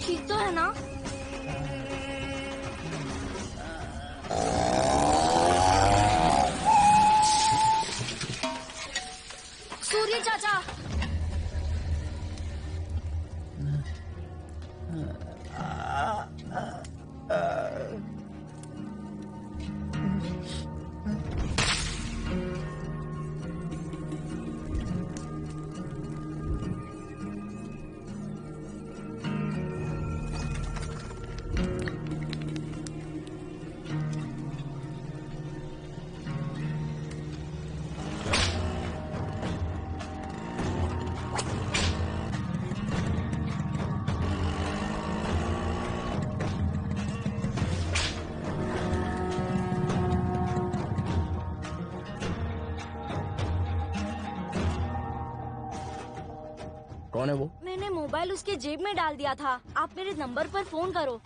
ठीक तो है ना? सूर्य चाचा, कौन है वो? मैंने मोबाइल उसके जेब में डाल दिया था। आप मेरे नंबर पर फोन करो।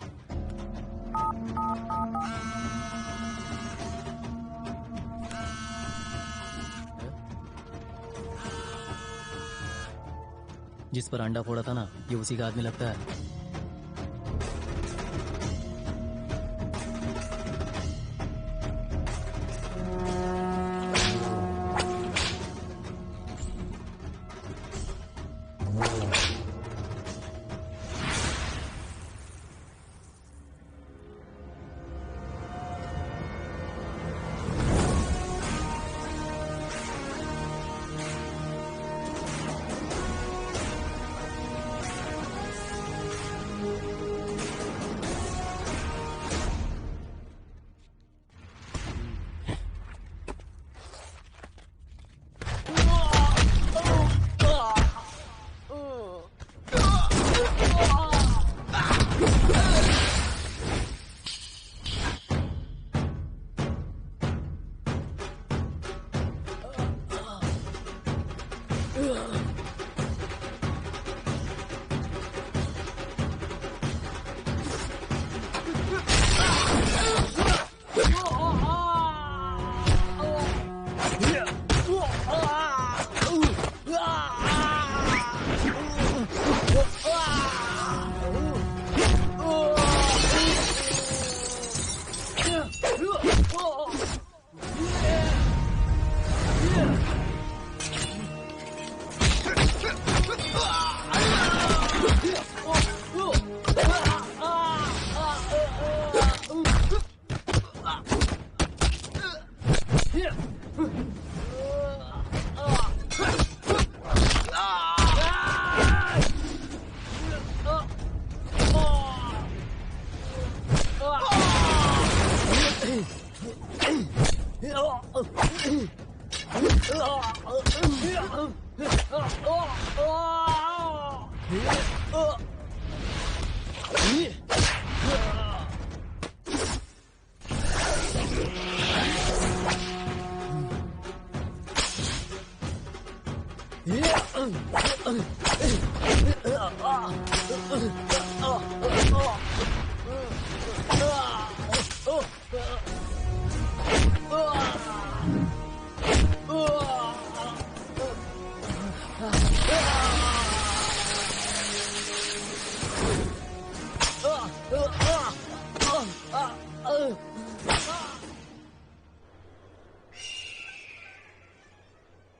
जिस पर अंडा फोड़ा था ना, ये उसी का आदमी लगता है।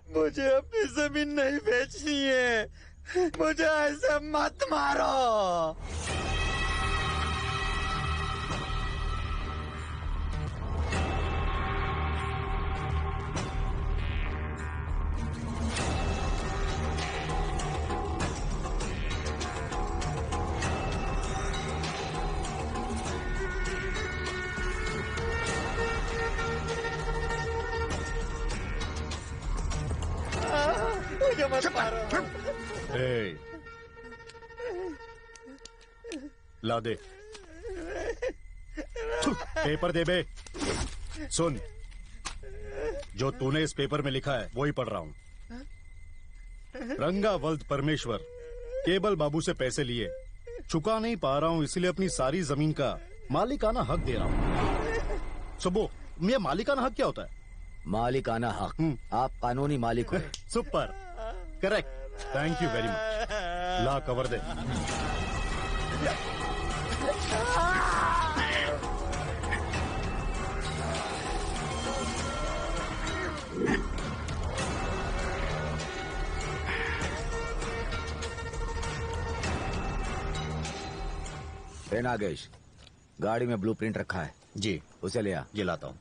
मुझे अपनी जमीन नहीं बेचनी है। मुझे ऐसे मत मारो। ला दे पेपर दे बे। सुन, जो तूने इस पेपर में लिखा है वो ही पढ़ रहा हूँ। रंगावल्द परमेश्वर केबल बाबू से पैसे लिए, चुका नहीं पा रहा हूँ, इसलिए अपनी सारी जमीन का मालिकाना हक दे रहा हूँ। सुबो, ये मालिकाना हक क्या होता है? मालिकाना हक, आप कानूनी मालिक हो। Super, correct, thank you very much. ला कवर दे। हे नागेश, गाड़ी में ब्लूप्रिंट रखा है। जी उसे ले आ। ये लाता हूँ।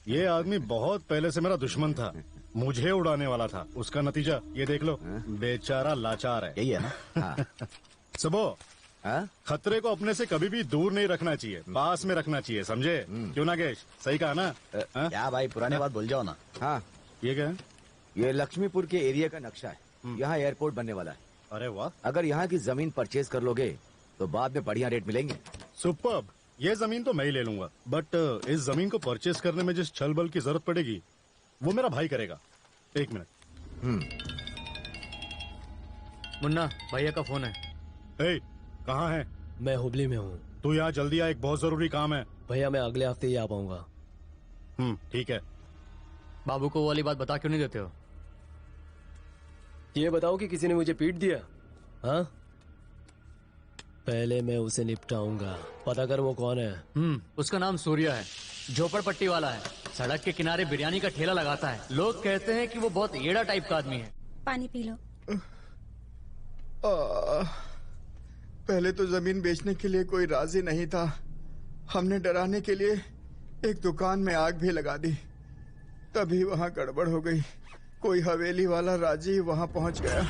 ये आदमी बहुत पहले से मेरा दुश्मन था, मुझे उड़ाने वाला था। उसका नतीजा ये देख लो, बेचारा लाचार है। यही है ना? हाँ। सुबह हाँ? खतरे को अपने से कभी भी दूर नहीं रखना चाहिए, पास में रखना चाहिए, समझे? क्यों नागेश, सही कहा ना? हाँ? क्या भाई, पुरानी बात भूल जाओ ना। हाँ, ये क्या है? ये लक्ष्मीपुर के एरिया का नक्शा है। यहाँ एयरपोर्ट बनने वाला है। अरे वाह, अगर यहाँ की जमीन परचेज कर लोगे तो बाद में बढ़िया रेट मिलेंगे। सुपर्ब। ये जमीन तो मैं ही ले लूंगा, बट इस जमीन को परचेस करने में जिस छल बल की जरूरत पड़ेगी वो मेरा भाई करेगा। एक मिनट। मुन्ना, भैया का फोन है। ए, कहाँ है? मैं हुबली में हूँ तू यहाँ जल्दी आ, एक बहुत जरूरी काम है। भैया। मैं अगले हफ्ते ही आ पाऊंगा। ठीक है। बाबू को वो वाली बात बता क्यों नहीं देते हो? ये बताओ कि किसी ने मुझे पीट दिया? हाँ, पहले मैं उसे निपटाऊंगा। पता कर वो कौन है। उसका नाम सूर्या है, झोपड़पट्टी वाला है, सड़क के किनारे बिरयानी का ठेला लगाता है। लोग कहते हैं कि वो बहुत येड़ा टाइप का आदमी है। पानी पी लो। पहले तो जमीन बेचने के लिए कोई राजी नहीं था। हमने डराने के लिए एक दुकान में आग भी लगा दी, तभी वहाँ गड़बड़ हो गई। कोई हवेली वाला राजी वहाँ पहुँच गया।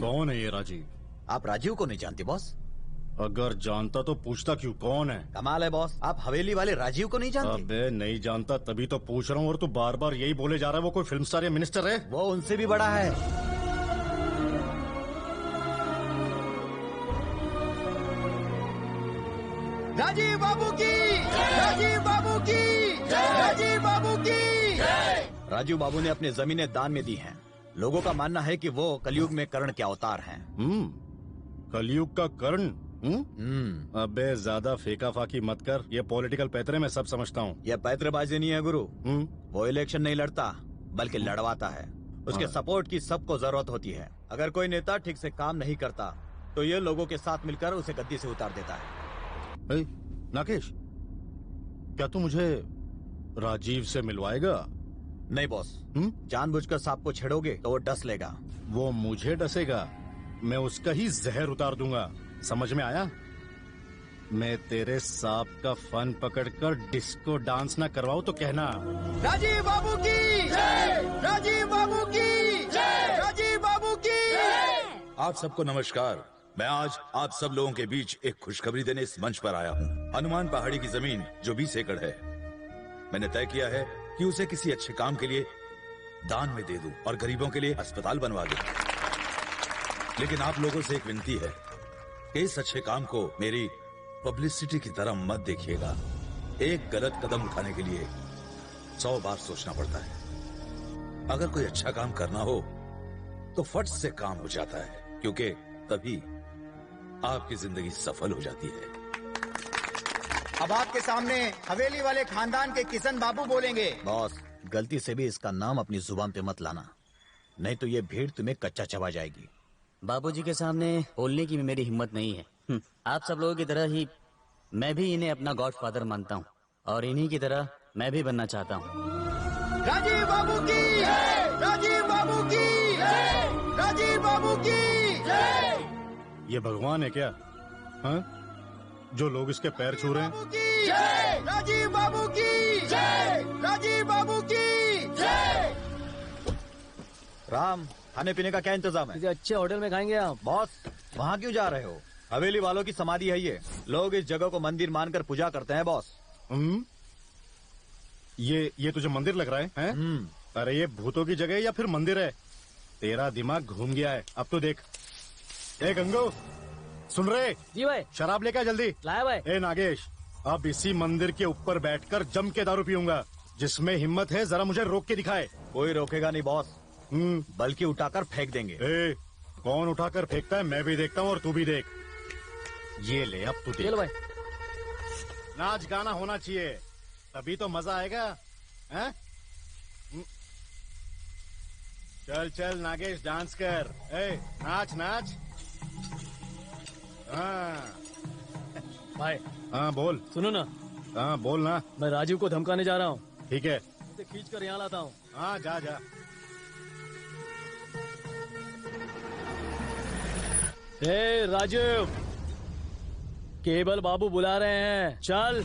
कौन है ये राजीव? आप राजीव को नहीं जानते बॉस? अगर जानता तो पूछता क्यों, कौन है? कमाल है बॉस, आप हवेली वाले राजीव को नहीं जानते? अबे नहीं जानता तभी तो पूछ रहा हूँ, और तू बार बार यही बोले जा रहा है वो कोई फिल्म स्टार या मिनिस्टर है? वो उनसे भी बड़ा है। राजीव बाबू की, राजीव बाबू की, राजीव बाबू की। राजीव बाबू ने अपनी जमीनें दान में दी हैं। लोगों का मानना है कि वो कलयुग में कर्ण के अवतार हैं। कलयुग का कर्ण? अबे ज्यादा फेंका फाकी मत कर, ये पॉलिटिकल पैतरे मैं सब समझता हूँ। यह पैतरेबाजी नहीं है गुरु। वो इलेक्शन नहीं लड़ता बल्कि लड़वाता है। उसके सपोर्ट की सबको जरूरत होती है। अगर कोई नेता ठीक से काम नहीं करता तो ये लोगों के साथ मिलकर उसे गद्दी से उतार देता है। नागेश, क्या तू मुझे राजीव से मिलवाएगा? नहीं बॉस, जानबूझकर सांप को छेड़ोगे तो वो डस लेगा। वो मुझे डसेगा, मैं उसका ही जहर उतार दूंगा। समझ में आया? मैं तेरे सांप का फन पकड़कर डिस्को डांस ना करवाऊं तो कहना। राजीव बाबू की, राजीव बाबू की, राजीव बाबू की। आप सबको नमस्कार। मैं आज आप सब लोगों के बीच एक खुशखबरी देने इस मंच पर आया हूँ। हनुमान पहाड़ी की जमीन जो 20 एकड़ है, मैंने तय किया है कि उसे किसी अच्छे काम के लिए दान में दे दूं और गरीबों के लिए अस्पताल बनवा दूं। लेकिन आप लोगों से एक विनती है कि इस अच्छे काम को मेरी पब्लिसिटी की तरह मत देखिएगा। एक गलत कदम उठाने के लिए 100 बार सोचना पड़ता है। अगर कोई अच्छा काम करना हो तो फट से काम हो जाता है, क्योंकि तभी आपकी जिंदगी सफल हो जाती है। अब आपके सामने हवेली वाले खानदान के किशन बाबू बोलेंगे। बॉस, गलती से भी इसका नाम अपनी जुबान पे मत लाना, नहीं तो ये भीड़ तुम्हें कच्चा चबा जाएगी। बाबूजी के सामने बोलने की भी मेरी हिम्मत नहीं है। आप सब लोगों की तरह ही मैं भी इन्हें अपना गॉडफादर मानता हूँ और इन्हीं की तरह मैं भी बनना चाहता हूँ। राजीव बाबू की, राजीव बाबू की, राजीव बाबू की। ये भगवान है क्या? हाँ, जो लोग इसके पैर छू रहे हैं? राजीव बाबू की, राजीव बाबू की। राम, खाने पीने का क्या इंतजाम है? किसी अच्छे होटल में खाएंगे आप? बॉस, वहाँ क्यों जा रहे हो? हवेली वालों की समाधि है ये। लोग इस जगह को मंदिर मानकर पूजा करते हैं बॉस। ये तुझे मंदिर लग रहा है? अरे ये भूतों की जगह है या फिर मंदिर है? तेरा दिमाग घूम गया है। अब तो देख। ए गंगो, सुन रहे? जी भाई। शराब लेकर जल्दी लाया भाई। ए नागेश, अब इसी मंदिर के ऊपर बैठकर जम के दारू पीऊंगा। जिसमें हिम्मत है जरा मुझे रोक के दिखाए। कोई रोकेगा नहीं बॉस, बल्कि उठाकर फेंक देंगे। ए, कौन उठाकर फेंकता है मैं भी देखता हूँ और तू भी देख। ये ले अब तू देख। चलो भाई। नाच गाना होना चाहिए तभी तो मजा आएगा, हैं? चल चल नागेश डांस कर। ए, नाच नाच। हाँ भाई हाँ बोल। सुनो ना, हाँ बोल ना। मैं राजीव को धमकाने जा रहा हूँ। ठीक है। इसे खींच कर यहाँ लाता हूँ। हाँ जा जा। ए राजीव, केबल बाबू बुला रहे हैं, चल।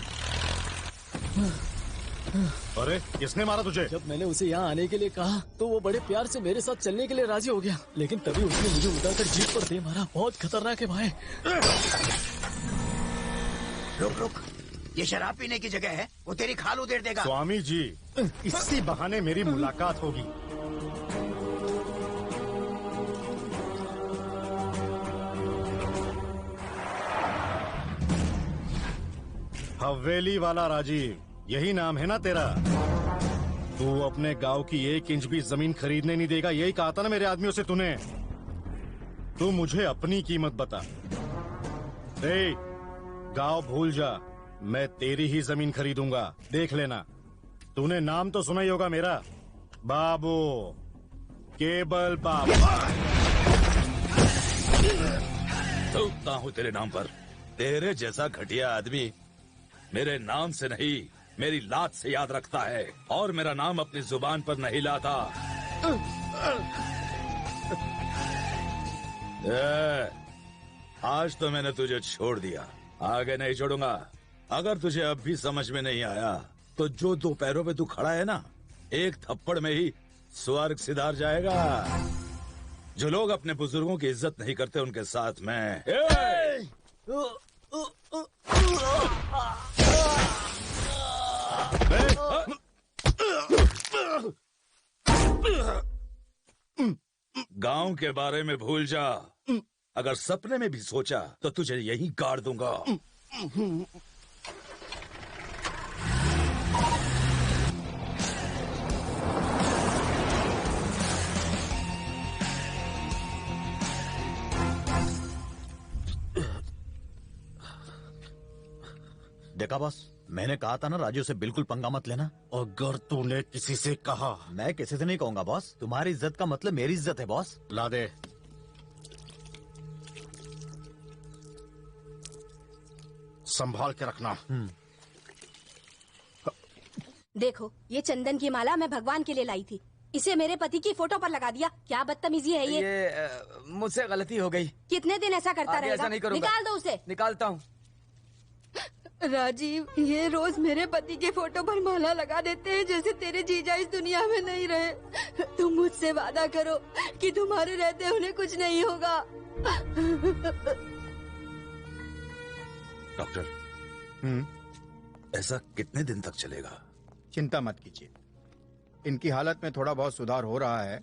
अरे किसने मारा तुझे? जब मैंने उसे यहाँ आने के लिए कहा तो वो बड़े प्यार से मेरे साथ चलने के लिए राजी हो गया, लेकिन तभी उसने मुझे उठाकर जीप पर दे मारा। बहुत खतरनाक है भाई। रुक रुक, ये शराब पीने की जगह है, वो तेरी खाल उधेड़ देगा। स्वामी जी, इसी बहाने मेरी मुलाकात होगी। हवेली वाला राजीव, यही नाम है ना तेरा? तू अपने गांव की 1 इंच भी जमीन खरीदने नहीं देगा, यही कहा था ना मेरे आदमियों से तूने। तू मुझे अपनी कीमत बता। गांव भूल जा, मैं तेरी ही जमीन खरीदूंगा, देख लेना। तूने नाम तो सुना ही होगा मेरा, बाबू, केबल बाबू। थूकता हूँ तेरे नाम पर। तेरे जैसा घटिया आदमी मेरे नाम से नहीं, मेरी लात से याद रखता है, और मेरा नाम अपनी जुबान पर नहीं लाता। आज तो मैंने तुझे छोड़ दिया, आगे नहीं छोड़ूंगा। अगर तुझे अब भी समझ में नहीं आया तो जो 2 पैरों पे तू खड़ा है ना, एक थप्पड़ में ही स्वर्ग सिधार जाएगा। जो लोग अपने बुजुर्गों की इज्जत नहीं करते उनके साथ मैं गांव के बारे में भूल जा। अगर सपने में भी सोचा तो तुझे यहीं गाड़ दूंगा। देखा बॉस, मैंने कहा था ना राजू से बिल्कुल पंगा मत लेना। अगर तूने किसी से कहा। मैं किसी से नहीं कहूंगा बॉस, तुम्हारी इज्जत का मतलब मेरी इज्जत है बॉस। ला दे। संभाल के रखना। देखो, ये चंदन की माला मैं भगवान के लिए लाई थी, इसे मेरे पति की फोटो पर लगा दिया। क्या बदतमीजी है ये मुझसे गलती हो गई। कितने दिन ऐसा करता आगे रहेगा? ऐसा नहीं करूंगा। निकाल दो उसे। निकालता हूँ। राजीव, ये रोज मेरे पति के फोटो पर माला लगा देते हैं जैसे तेरे जीजा इस दुनिया में नहीं रहे। तुम मुझसे वादा करो कि तुम्हारे रहते उन्हें कुछ नहीं होगा। डॉक्टर, ऐसा कितने दिन तक चलेगा? चिंता मत कीजिए, इनकी हालत में थोड़ा बहुत सुधार हो रहा है।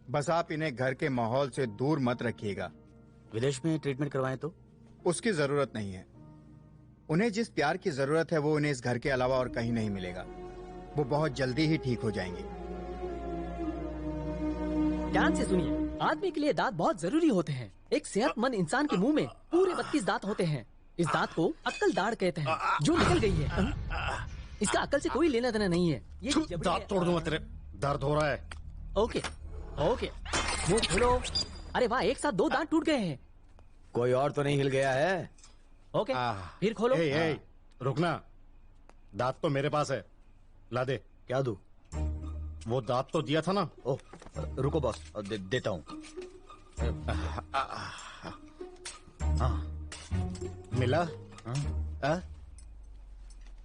बस आप इन्हें घर के माहौल से दूर मत रखिएगा। विदेश में ट्रीटमेंट करवाएं तो? उसकी जरूरत नहीं है। उन्हें जिस प्यार की जरूरत है वो उन्हें इस घर के अलावा और कहीं नहीं मिलेगा। वो बहुत जल्दी ही ठीक हो जाएंगे। ध्यान से सुनिए, आदमी के लिए दांत बहुत जरूरी होते हैं। एक सेहतमंद इंसान के मुंह में पूरे 32 दांत होते हैं। इस दांत को अक्ल दाढ़ कहते हैं, जो निकल गई है। इसका अक्ल से कोई लेना देना नहीं है। ये दांत तोड़ दूंगा तेरे, दर्द हो रहा है। ओके ओके, मुंह खोलो। अरे वाह, एक साथ 2 दांत टूट गए हैं। कोई और तो नहीं हिल गया है? ओके, फिर खोलो। रुकना, दांत तो मेरे पास है, ला दे। क्या दूं? वो दांत तो दिया था ना। ओह, रुको बॉस, देता हूँ। मिला?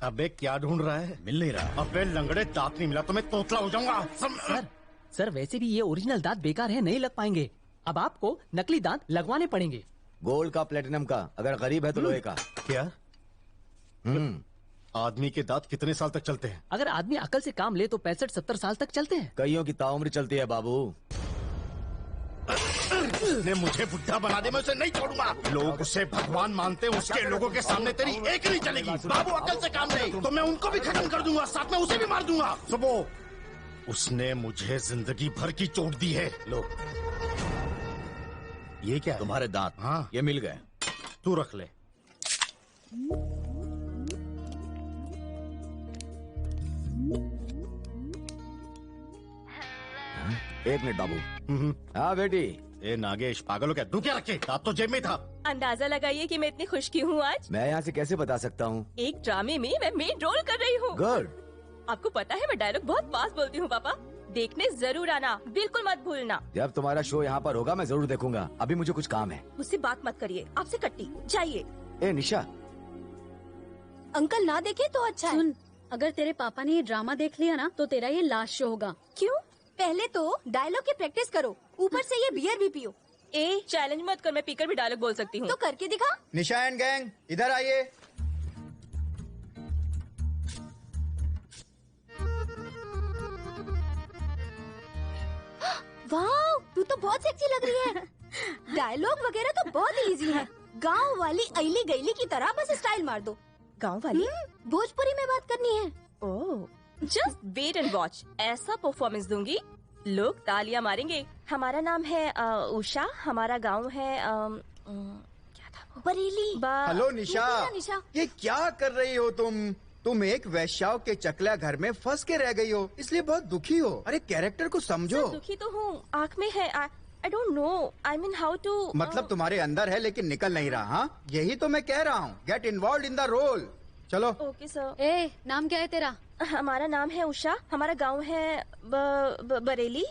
अबे क्या ढूंढ रहा है? मिल नहीं रहा। अबे लंगड़े, दांत नहीं मिला तो मैं तोतला हो जाऊंगा। सर वैसे भी ये ओरिजिनल दांत बेकार है, नहीं लग पाएंगे। अब आपको नकली दांत लगवाने पड़ेंगे। गोल्ड का, प्लेटिनम का, अगर गरीब है तो लोहे का। क्या? आदमी के दांत कितने साल तक चलते हैं? अगर आदमी अकल से काम ले तो 65-70 साल तक चलते हैं। कईयों की ताउम्र चलती है बाबू। उसने मुझे बुढ़ा बना दे, मैं उसे नहीं छोड़ूंगा। लोग उसे भगवान मानते हैं, उसके लोगों के सामने तेरी एक नहीं चलेगी। बाबू अकल से काम नहीं तो मैं उनको भी खत्म कर दूंगा, साथ में उसे भी मार दूंगा। सुबह उसने मुझे जिंदगी भर की चोट दी है। लो, ये क्या है? तुम्हारे दांत। हाँ। ये मिल गए। तू रख ले। एक मिनट बाबू। हाँ बेटी। ए नागेश, पागल हो क्या? तू क्या रखे? दांत तो जेब में था। अंदाजा लगाइए कि मैं इतनी खुश क्यों हूँ आज। मैं यहाँ से कैसे बता सकता हूँ? एक ड्रामे में मैं मेन रोल कर रही हूँ। गुड। आपको पता है मैं डायलॉग बहुत फास्ट बोलती हूँ पापा। देखने जरूर आना, बिल्कुल मत भूलना। जब तुम्हारा शो यहाँ पर होगा मैं जरूर देखूंगा। अभी मुझे कुछ काम है। मुझसे बात मत करिए, आपसे कट्टी जाइए। ए निशा, अंकल ना देखे तो अच्छा है। सुन, अगर तेरे पापा ने ये ड्रामा देख लिया ना तो तेरा ये लास्ट शो होगा। क्यों? पहले तो डायलॉग की प्रैक्टिस करो, ऊपर से ये बियर भी पियो। ए चैलेंज मत कर, मैं पीकर भी डायलॉग बोल सकती हूँ। तो करके दिखा। निशा एंड गैंग इधर आइए। वाह, तू तो बहुत सेक्सी लग रही है। डायलॉग वगैरह तो बहुत इजी है। गांव वाली अली गईली की तरह बस स्टाइल मार दो। गाँव वाली? भोजपुरी में बात करनी है। ओह, जस्ट वेट एंड वॉच। ऐसा परफॉर्मेंस दूंगी लोग तालियां मारेंगे। हमारा नाम है उषा, हमारा गांव है क्या था वो? बरेली। हेलो निशा। निशा, ये क्या कर रही हो तुम? तुम एक वैश्याओं के चकला घर में फंस के रह गई हो, इसलिए बहुत दुखी हो। अरे कैरेक्टर को समझो। दुखी तो हूँ, आँख में है। I don't know, I mean how to. मतलब तुम्हारे अंदर है लेकिन निकल नहीं रहा। हाँ, यही तो मैं कह रहा हूँ। Get involved in the role. चलो। Okay sir. ए, नाम क्या है तेरा? हमारा नाम है उषा, हमारा गांव है बरेली।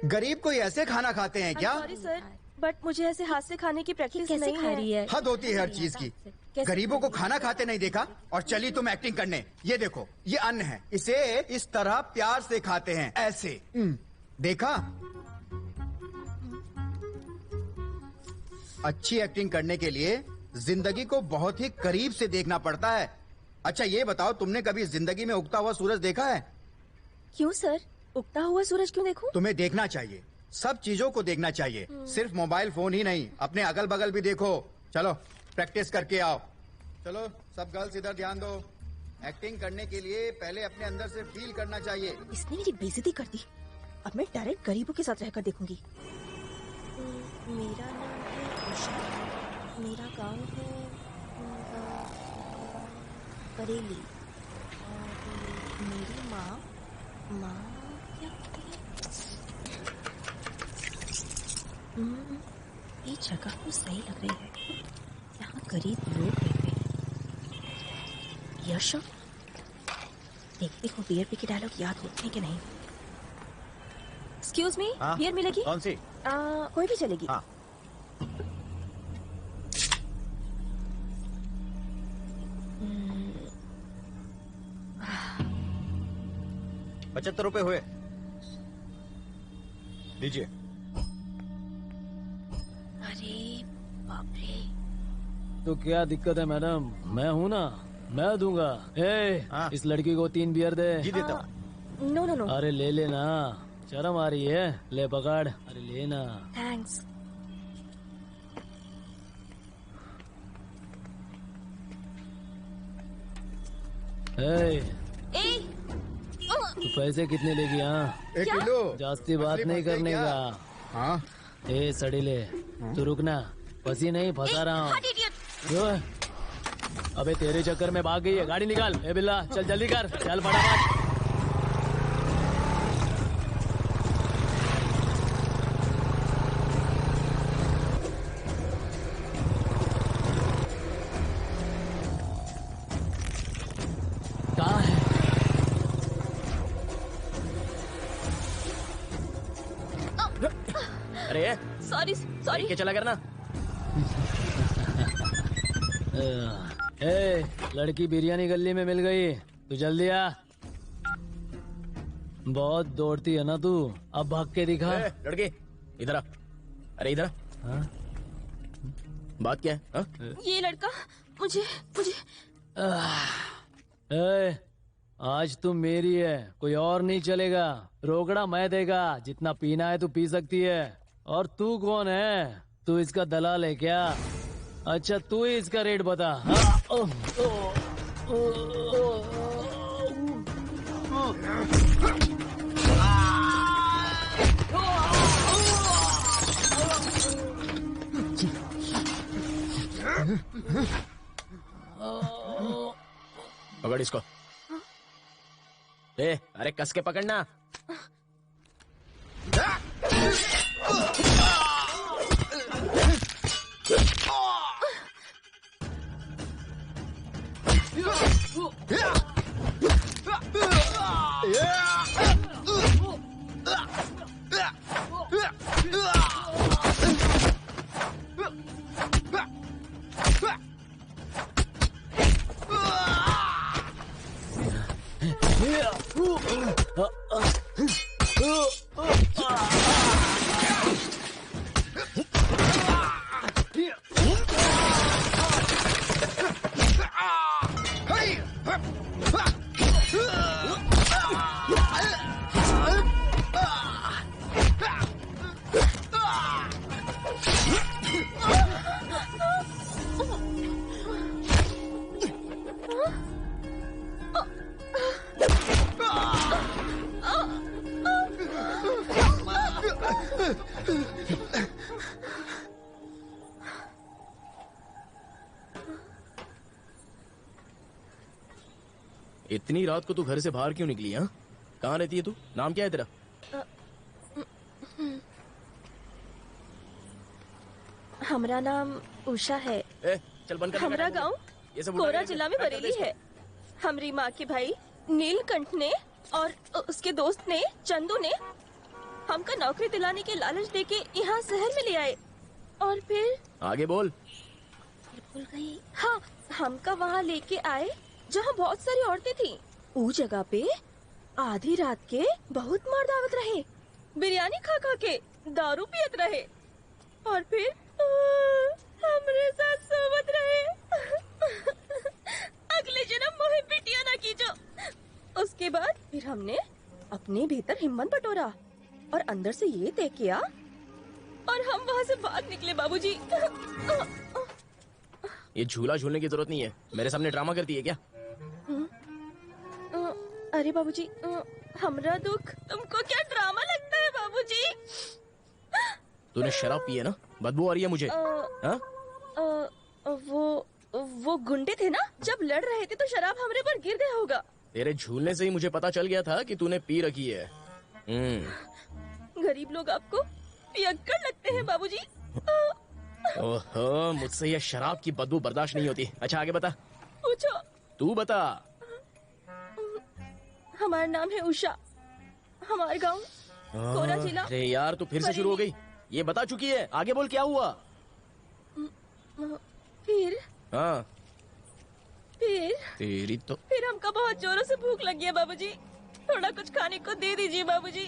गरीब कोई ऐसे खाना खाते हैं क्या? सॉरी सर, बट मुझे ऐसे हाथ से खाने की प्रैक्टिस कैसे नहीं खा रही है? हद होती है हर चीज की। गरीबों को खाना खाते नहीं देखा और चली तुम एक्टिंग करने। ये देखो, ये अन्न है, इसे इस तरह प्यार से खाते हैं, ऐसे। देखा? अच्छी एक्टिंग करने के लिए जिंदगी को बहुत ही करीब से देखना पड़ता है। अच्छा ये बताओ, तुमने कभी जिंदगी में उगता हुआ सूरज देखा है? क्यों सर, उगता हुआ सूरज क्यों देखूं? तुम्हें देखना चाहिए, सब चीजों को देखना चाहिए, सिर्फ मोबाइल फोन ही नहीं, अपने अगल बगल भी देखो। चलो प्रैक्टिस करके आओ। चलो सब गर्ल्स इधर ध्यान दो। एक्टिंग करने के लिए पहले अपने अंदर से फील करना चाहिए। इसने मेरी बेइज्जती कर दी। अब मैं डायरेक्ट गरीबों के साथ रहकर देखूंगी। मेरा नाम है उषा, मेरा गांव है बरेली, और मेरी माँ क्या कहती है? ये जगह तो सही लग रही है, यहाँ गरीब लोग रहते हैं। यश, देखते हो बियर पी के डायलॉग याद होते हैं कि नहीं। एक्सक्यूज मी, बियर मिलेगी? कौन सी? कोई भी चलेगी। हाँ। ₹75 हुए, लीजिए। अरे बाप रे। तो क्या दिक्कत है मैडम? मैं हूँ ना, मैं दूंगा। इस लड़की को 3 बियर दे। जी देता हूँ। No no no. अरे ले लेना, शर्म आ रही है? ले पकड़, अरे लेना। थैंक्स। तू पैसे कितने लेगी? हाँ 1 किलो। जास्ती बात नहीं करने का। हाँ। ए सड़ीले, तू रुकना, फंसी नहीं, फंसा रहा हूँ। जो है? अबे तेरे चक्कर में भाग गई है, गाड़ी निकाल। ए बिल्ला, चल जल्दी कर, चल फटाफट। कहाँ है? अरे सॉरी सॉरी। के चला करना। लड़की बिरयानी गली में मिल गई, तू जल्दी आ। बहुत दौड़ती है ना तू, अब भाग के दिखा। लड़की इधर आ। अरे इधर। बात क्या है? ये लड़का मुझे आज तुम मेरी है, कोई और नहीं चलेगा। रोकड़ा मैं देगा, जितना पीना है तू पी सकती है। और तू कौन है? तू इसका दलाल है क्या? अच्छा तू ही इसका रेट बता। हाँ? पकड़ इसको। अरे कस के पकड़ना। इतनी रात को तू घर से बाहर क्यों निकली? हाँ, कहाँ रहती है तू? नाम क्या है तेरा? हमारा नाम उषा है। चल बंद कर। हमारा गांव कोरा जिला में बरेली है। हमारी माँ के भाई नीलकंठ ने और उसके दोस्त ने चंदू ने हमका नौकरी दिलाने के लालच देके यहाँ शहर में ले आए और फिर आगे बोल। भूल गई। हाँ, हमका वहाँ लेके आए जहाँ बहुत सारी औरतें थी। उस जगह पे आधी रात के बहुत मार दावत रहे, बिरयानी खा खा के दारू पियत रहे और फिर हमरे साथ सोवत रहे। अगले जन्म मोहे पिटिया ना कीजो। उसके बाद फिर हमने अपने भीतर हिम्मत बटोरा और अंदर से ये तय किया और हम वहाँ से भाग निकले बाबूजी। ये झूला झूलने की जरूरत नहीं है, मेरे सामने ड्रामा करती है क्या? अरे बाबूजी, हमरा दुख तुमको क्या ड्रामा लगता है बाबूजी? तूने शराब पी है ना, बदबू आ रही है मुझे। वो गुंडे थे ना, जब लड़ रहे थे तो शराब हमरे पर गिर गया होगा। तेरे झूलने से ही मुझे पता चल गया था कि तूने पी रखी है। गरीब लोग आपको पियक्कड़ लगते हैं बाबूजी। ओहो, मुझसे ये शराब की बदबू बर्दाश्त नहीं होती। अच्छा आगे बता। पूछो। तू बता। हमारा नाम है उषा, हमारा गांव कोरा जिला। अरे यार तू फिर से शुरू हो गई, ये बता चुकी है, आगे बोल क्या हुआ? फिर हाँ तेरी तो फिर हमका बहुत जोरों से भूख लगी है बाबूजी, थोड़ा कुछ खाने को दे दीजिए बाबूजी।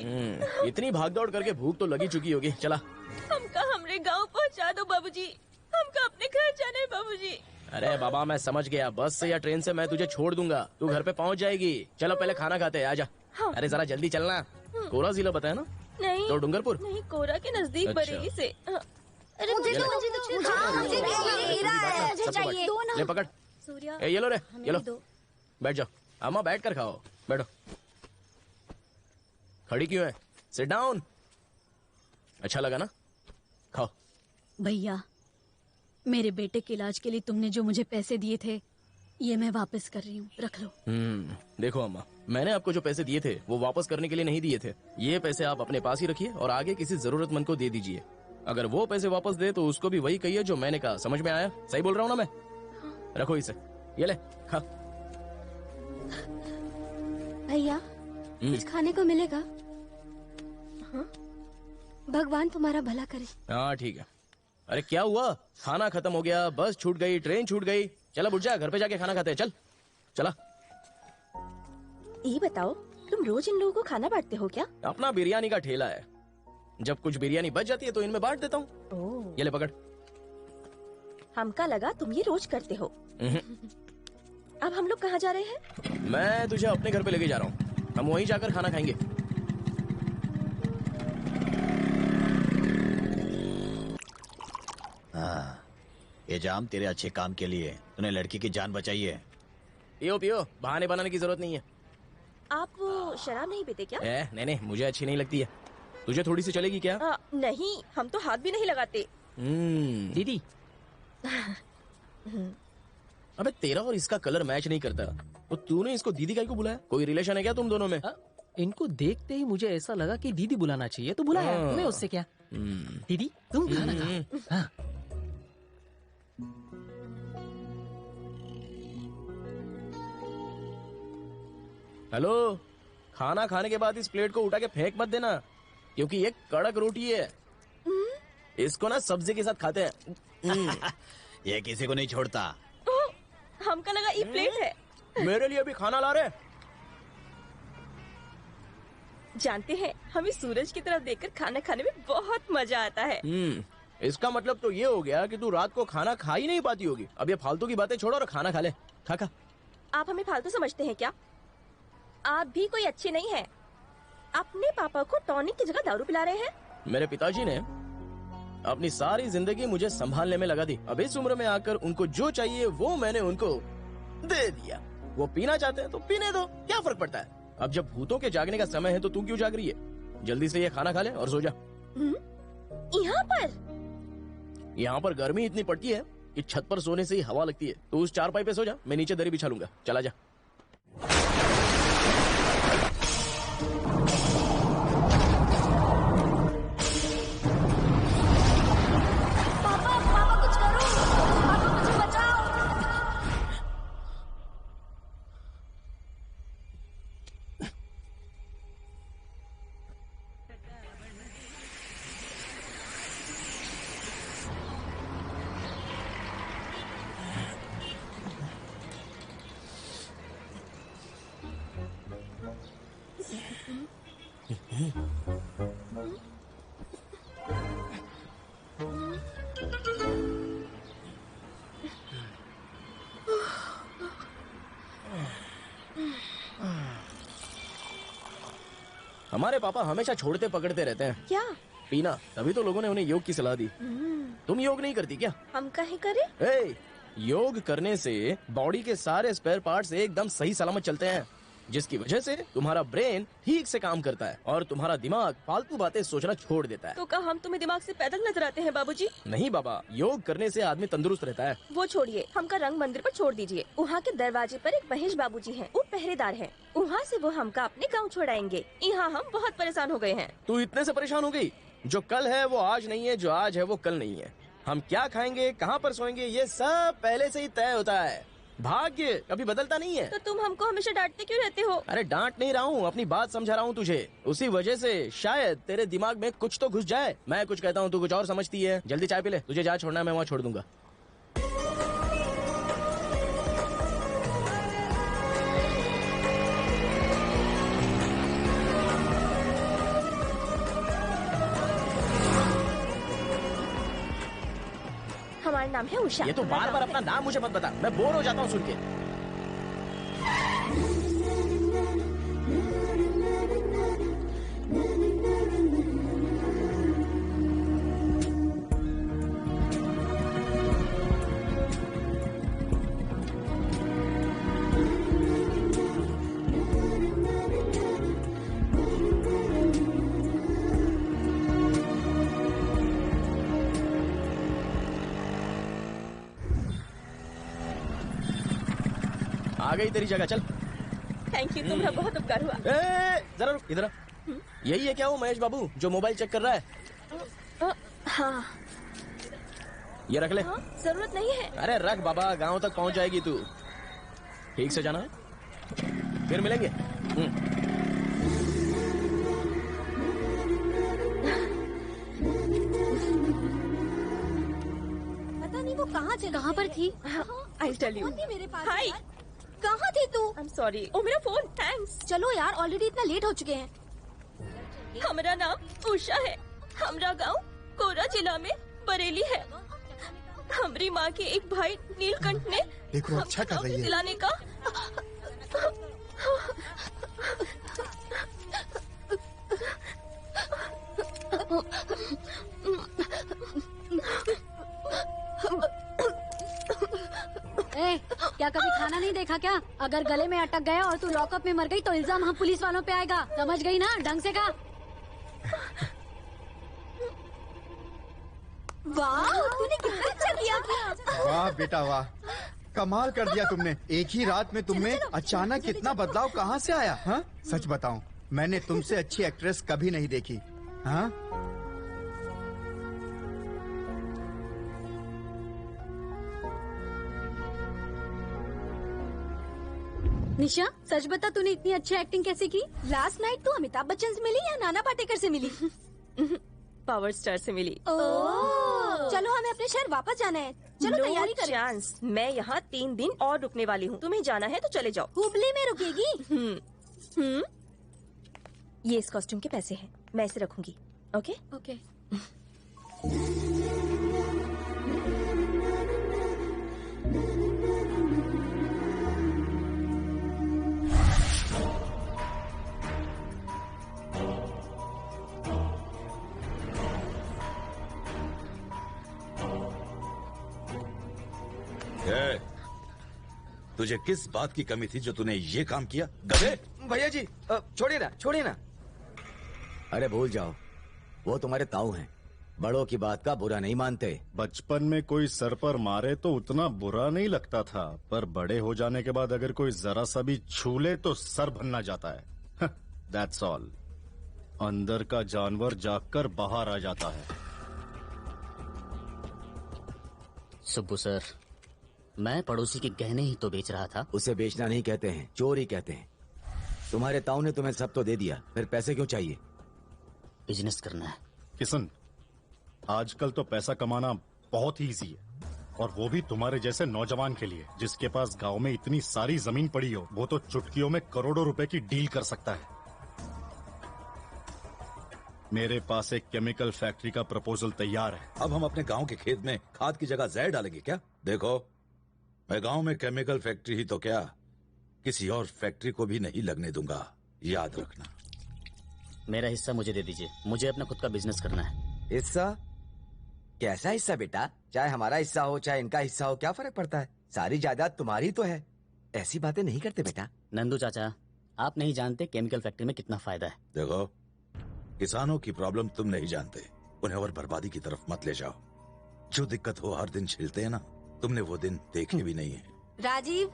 इतनी भागदौड़ करके भूख तो लगी चुकी होगी। चला हमका हमरे गांव पहुंचा दो बाबूजी, हमका अपने घर जाना है बाबूजी। अरे बाबा मैं समझ गया, बस से या ट्रेन से मैं तुझे छोड़ दूंगा, तू घर पे पहुंच जाएगी। चलो पहले खाना खाते हैं, आजा। हाँ। अरे जरा जल्दी चलना। कोरा जिला बताया ना? नहीं तो डूंगरपुर नहीं, कोरा के नजदीक अच्छा। बरेली से। अरे मुझे चाहिए। ले पकड़। ये लो रे, ये लो। बैठ जाओ अम्मा, बैठ कर खाओ, बैठो। खड़ी क्यों है? Sit down. अच्छा लगा ना, खाओ। भैया, मेरे बेटे के इलाज के लिए तुमने जो मुझे पैसे दिए थे, ये मैं वापस कर रही हूँ, रख लो। देखो अम्मा, मैंने आपको जो पैसे दिए थे वो वापस करने के लिए नहीं दिए थे। ये पैसे आप अपने पास ही रखिए और आगे किसी जरूरतमंद को दे दीजिए। अगर वो पैसे वापस दे तो उसको भी वही कहिए जो मैंने कहा। समझ में आया? सही बोल रहा हूँ ना मैं? रखो इसे, ये ले खा। भैया कुछ खाने को मिलेगा? हाँ? भगवान तुम्हारा भला करे। हाँ ठीक है। अरे क्या हुआ? खाना खत्म हो गया, बस छूट गई, ट्रेन छूट गई। चला बुढ़ जा, घर पे जाके खाना खाते हैं। चल चला। ये बताओ, तुम रोज इन लोगों को खाना बांटते हो क्या? अपना बिरयानी का ठेला है, जब कुछ बिरयानी बच जाती है तो इनमें बांट देता हूँ। ये ले पकड़। हमका लगा तुम ये रोज करते हो। अब हम लोग कहाँ जा रहे हैं? मैं तुझे अपने घर पे लेके जा रहा हूँ। हम वहीं जाकर खाना खाएंगे। हाँ, ये जाम तेरे अच्छे काम के लिए। तूने लड़की की जान बचाई है। पियो पियो, बहाने बनाने की जरूरत नहीं है। आप वो शराब नहीं पीते क्या? नहीं, मुझे अच्छी नहीं लगती है। तुझे थोड़ी सी चलेगी क्या? नहीं, हम तो हाथ भी नहीं लगाते। दीदी। अबे तेरा और इसका कलर मैच नहीं करता, तो तूने इसको दीदी काहे को बुलाया? कोई रिलेशन है क्या तुम दोनों में? इनको देखते ही मुझे ऐसा लगा कि दीदी बुलाना चाहिए, तो बुलाया। तुम्हें उससे क्या? दीदी तुम खाना खाओ। हाँ। हेलो, खाना खाने के बाद इस प्लेट को उठा के फेंक मत देना, क्योंकि ये कड़क रोटी है। इसको ना सब्जी के साथ खाते हैं। ये किसी को नहीं छोड़ता। हमका लगा ये प्लेट है। मेरे लिए भी खाना ला रहे। जानते हैं, हमें सूरज की तरफ देखकर खाना खाने में बहुत मजा आता है। इसका मतलब तो ये हो गया कि तू रात को खाना खा ही नहीं पाती होगी। अब ये फालतू की बातें छोड़ो और खाना खा ले। खा। आप हमें फालतू समझते हैं क्या? आप भी कोई अच्छे नहीं है। अपने पापा को टॉनिक की जगह दारू पिला रहे हैं। मेरे पिताजी ने अपनी सारी जिंदगी मुझे संभालने में लगा दी। अब इस उम्र में आकर उनको जो चाहिए वो मैंने उनको दे दिया। वो पीना चाहते हैं तो पीने दो, क्या फर्क पड़ता है? अब जब भूतों के जागने का समय है तो तू क्यों जाग रही है? जल्दी से ये खाना खा ले और सो जा। यहाँ पर गर्मी इतनी पड़ती है कि छत पर सोने से ही हवा लगती है। तो उस चारपाई पे सो जा, मैं नीचे दरी बिछा लूंगा। चला जा। हमारे पापा हमेशा छोड़ते पकड़ते रहते हैं। क्या? पीना। तभी तो लोगों ने उन्हें योग की सलाह दी। तुम योग नहीं करती क्या? हम काहे करें? योग करने से बॉडी के सारे स्पेयर पार्ट्स एकदम सही सलामत चलते हैं, जिसकी वजह से तुम्हारा ब्रेन ठीक से काम करता है और तुम्हारा दिमाग फालतू बातें सोचना छोड़ देता है। तो क्या हम तुम्हें दिमाग से पैदल नजर आते हैं बाबूजी? नहीं बाबा, योग करने से आदमी तंदुरुस्त रहता है। वो छोड़िए, हमका रंग मंदिर पर छोड़ दीजिए। वहाँ के दरवाजे पर एक महेश बाबूजी हैं, वो पहरेदार हैं। वहाँ से वो हमका अपने गाँव छोड़ाएंगे। यहाँ हम बहुत परेशान हो गए हैं। तू इतने से परेशान हो गई? जो कल है वो आज नहीं है, जो आज है वो कल नहीं है। हम क्या खाएंगे, कहाँ पर सोएंगे, ये सब पहले से ही तय होता है। भाग्य कभी बदलता नहीं है। तो तुम हमको हमेशा डांटते क्यों रहते हो? अरे डांट नहीं रहा हूँ, अपनी बात समझा रहा हूँ तुझे। उसी वजह से शायद तेरे दिमाग में कुछ तो घुस जाए। मैं कुछ कहता हूँ, तू कुछ और समझती है। जल्दी चाय पी ले, तुझे जहाँ छोड़ना है मैं वहाँ छोड़ दूंगा। हमारा नाम है उषा। ये तो बार बार अपना नाम मुझे मत बता, मैं बोर हो जाता हूँ सुन के। आ गई तेरी जगह, चल। थैंक यू, तुम्हारा बहुत उपकार हुआ। जरा रुक, इधर। यही है क्या वो महेश बाबू जो मोबाइल चेक कर रहा है? हाँ। ये रख ले। हाँ, जरूरत नहीं है। अरे रख बाबा, गांव तक पहुंच जाएगी तू। ठीक से जाना है, फिर मिलेंगे। पता नहीं वो कहाँ पर थी। I tell you. मेरे पास हाय, कहाँ थी तू? I am sorry. ओ मेरा फोन, थैंक्स। चलो यार, ऑलरेडी इतना लेट हो चुके हैं। हमारा नाम उषा है। हमारा गांव कोरा जिला में बरेली है। हमारी माँ के एक भाई नीलकंठ ने देखो अच्छा कर रही है। दिलाने का। क्या कभी खाना नहीं देखा क्या? अगर गले में अटक गया और तू लॉकअप में मर गई तो इल्जाम हम पुलिस वालों पे आएगा, समझ गई ना? ढंग से खा। वाह, तूने कितना अच्छा किया। वाह बेटा वाह, कमाल कर दिया तुमने। एक ही रात में तुम में अचानक कितना बदलाव कहाँ से आया? हाँ सच बताऊं, मैंने तुमसे अच्छी एक्ट्रेस कभी नहीं देखी। हाँ निशा, सच बता तूने इतनी अच्छी एक्टिंग कैसे की? लास्ट नाइट तू अमिताभ बच्चन से मिली या नाना पाटेकर से मिली? पावर स्टार से मिली। चलो हमें अपने शहर वापस जाना है। चलो तैयारी करें। चांस, मैं यहाँ 3 दिन और रुकने वाली हूँ। तुम्हें जाना है तो चले जाओ। हुबली में रुकेगी? ये इस कॉस्ट्यूम के पैसे हैं, मैं इसे रखूंगी। Okay okay. तुझे किस बात की कमी थी जो तूने ये काम किया? गधे! भैया जी छोड़िए ना, छोड़िए ना। अरे भूल जाओ, वो तुम्हारे ताऊ हैं, बड़ों की बात का बुरा नहीं मानते। बचपन में कोई सर पर मारे तो उतना बुरा नहीं लगता था, पर बड़े हो जाने के बाद अगर कोई जरा सा भी छू ले तो सर भन्ना जाता है। That's all. अंदर का जानवर जागकर बाहर आ जाता है। सुब्बू सर, मैं पड़ोसी के गहने ही तो बेच रहा था। उसे बेचना नहीं कहते हैं, चोरी कहते हैं। तुम्हारे ताऊ ने तुम्हें सब तो दे दिया, फिर पैसे क्यों चाहिए? बिजनेस करना है। किशन, आजकल तो पैसा कमाना बहुत ही इजी है, और वो भी तुम्हारे जैसे नौजवान के लिए, जिसके पास गांव में इतनी सारी जमीन पड़ी हो। वो तो चुटकियों में करोड़ों रुपए की डील कर सकता है। मेरे पास एक केमिकल फैक्ट्री का प्रपोजल तैयार है। अब हम अपने गांव के खेत में खाद की जगह जहर डालेंगे क्या? देखो, मैं गांव में केमिकल फैक्ट्री ही तो क्या, किसी और फैक्ट्री को भी नहीं लगने दूंगा, याद रखना। मेरा हिस्सा मुझे दे दीजिए, मुझे अपना खुद का बिजनेस करना है। हिस्सा? कैसा हिस्सा बेटा? चाहे हमारा हिस्सा हो चाहे इनका हिस्सा हो, क्या फर्क पड़ता है? सारी जायदाद तुम्हारी तो है। ऐसी बातें नहीं करते बेटा। नंदू चाचा, आप नहीं जानते केमिकल फैक्ट्री में कितना फायदा है। देखो, किसानों की प्रॉब्लम तुम नहीं जानते, उन्हें और बर्बादी की तरफ मत ले जाओ। जो दिक्कत हो हर दिन झेलते हैं ना, तुमने वो दिन देखे भी नहीं है। राजीव,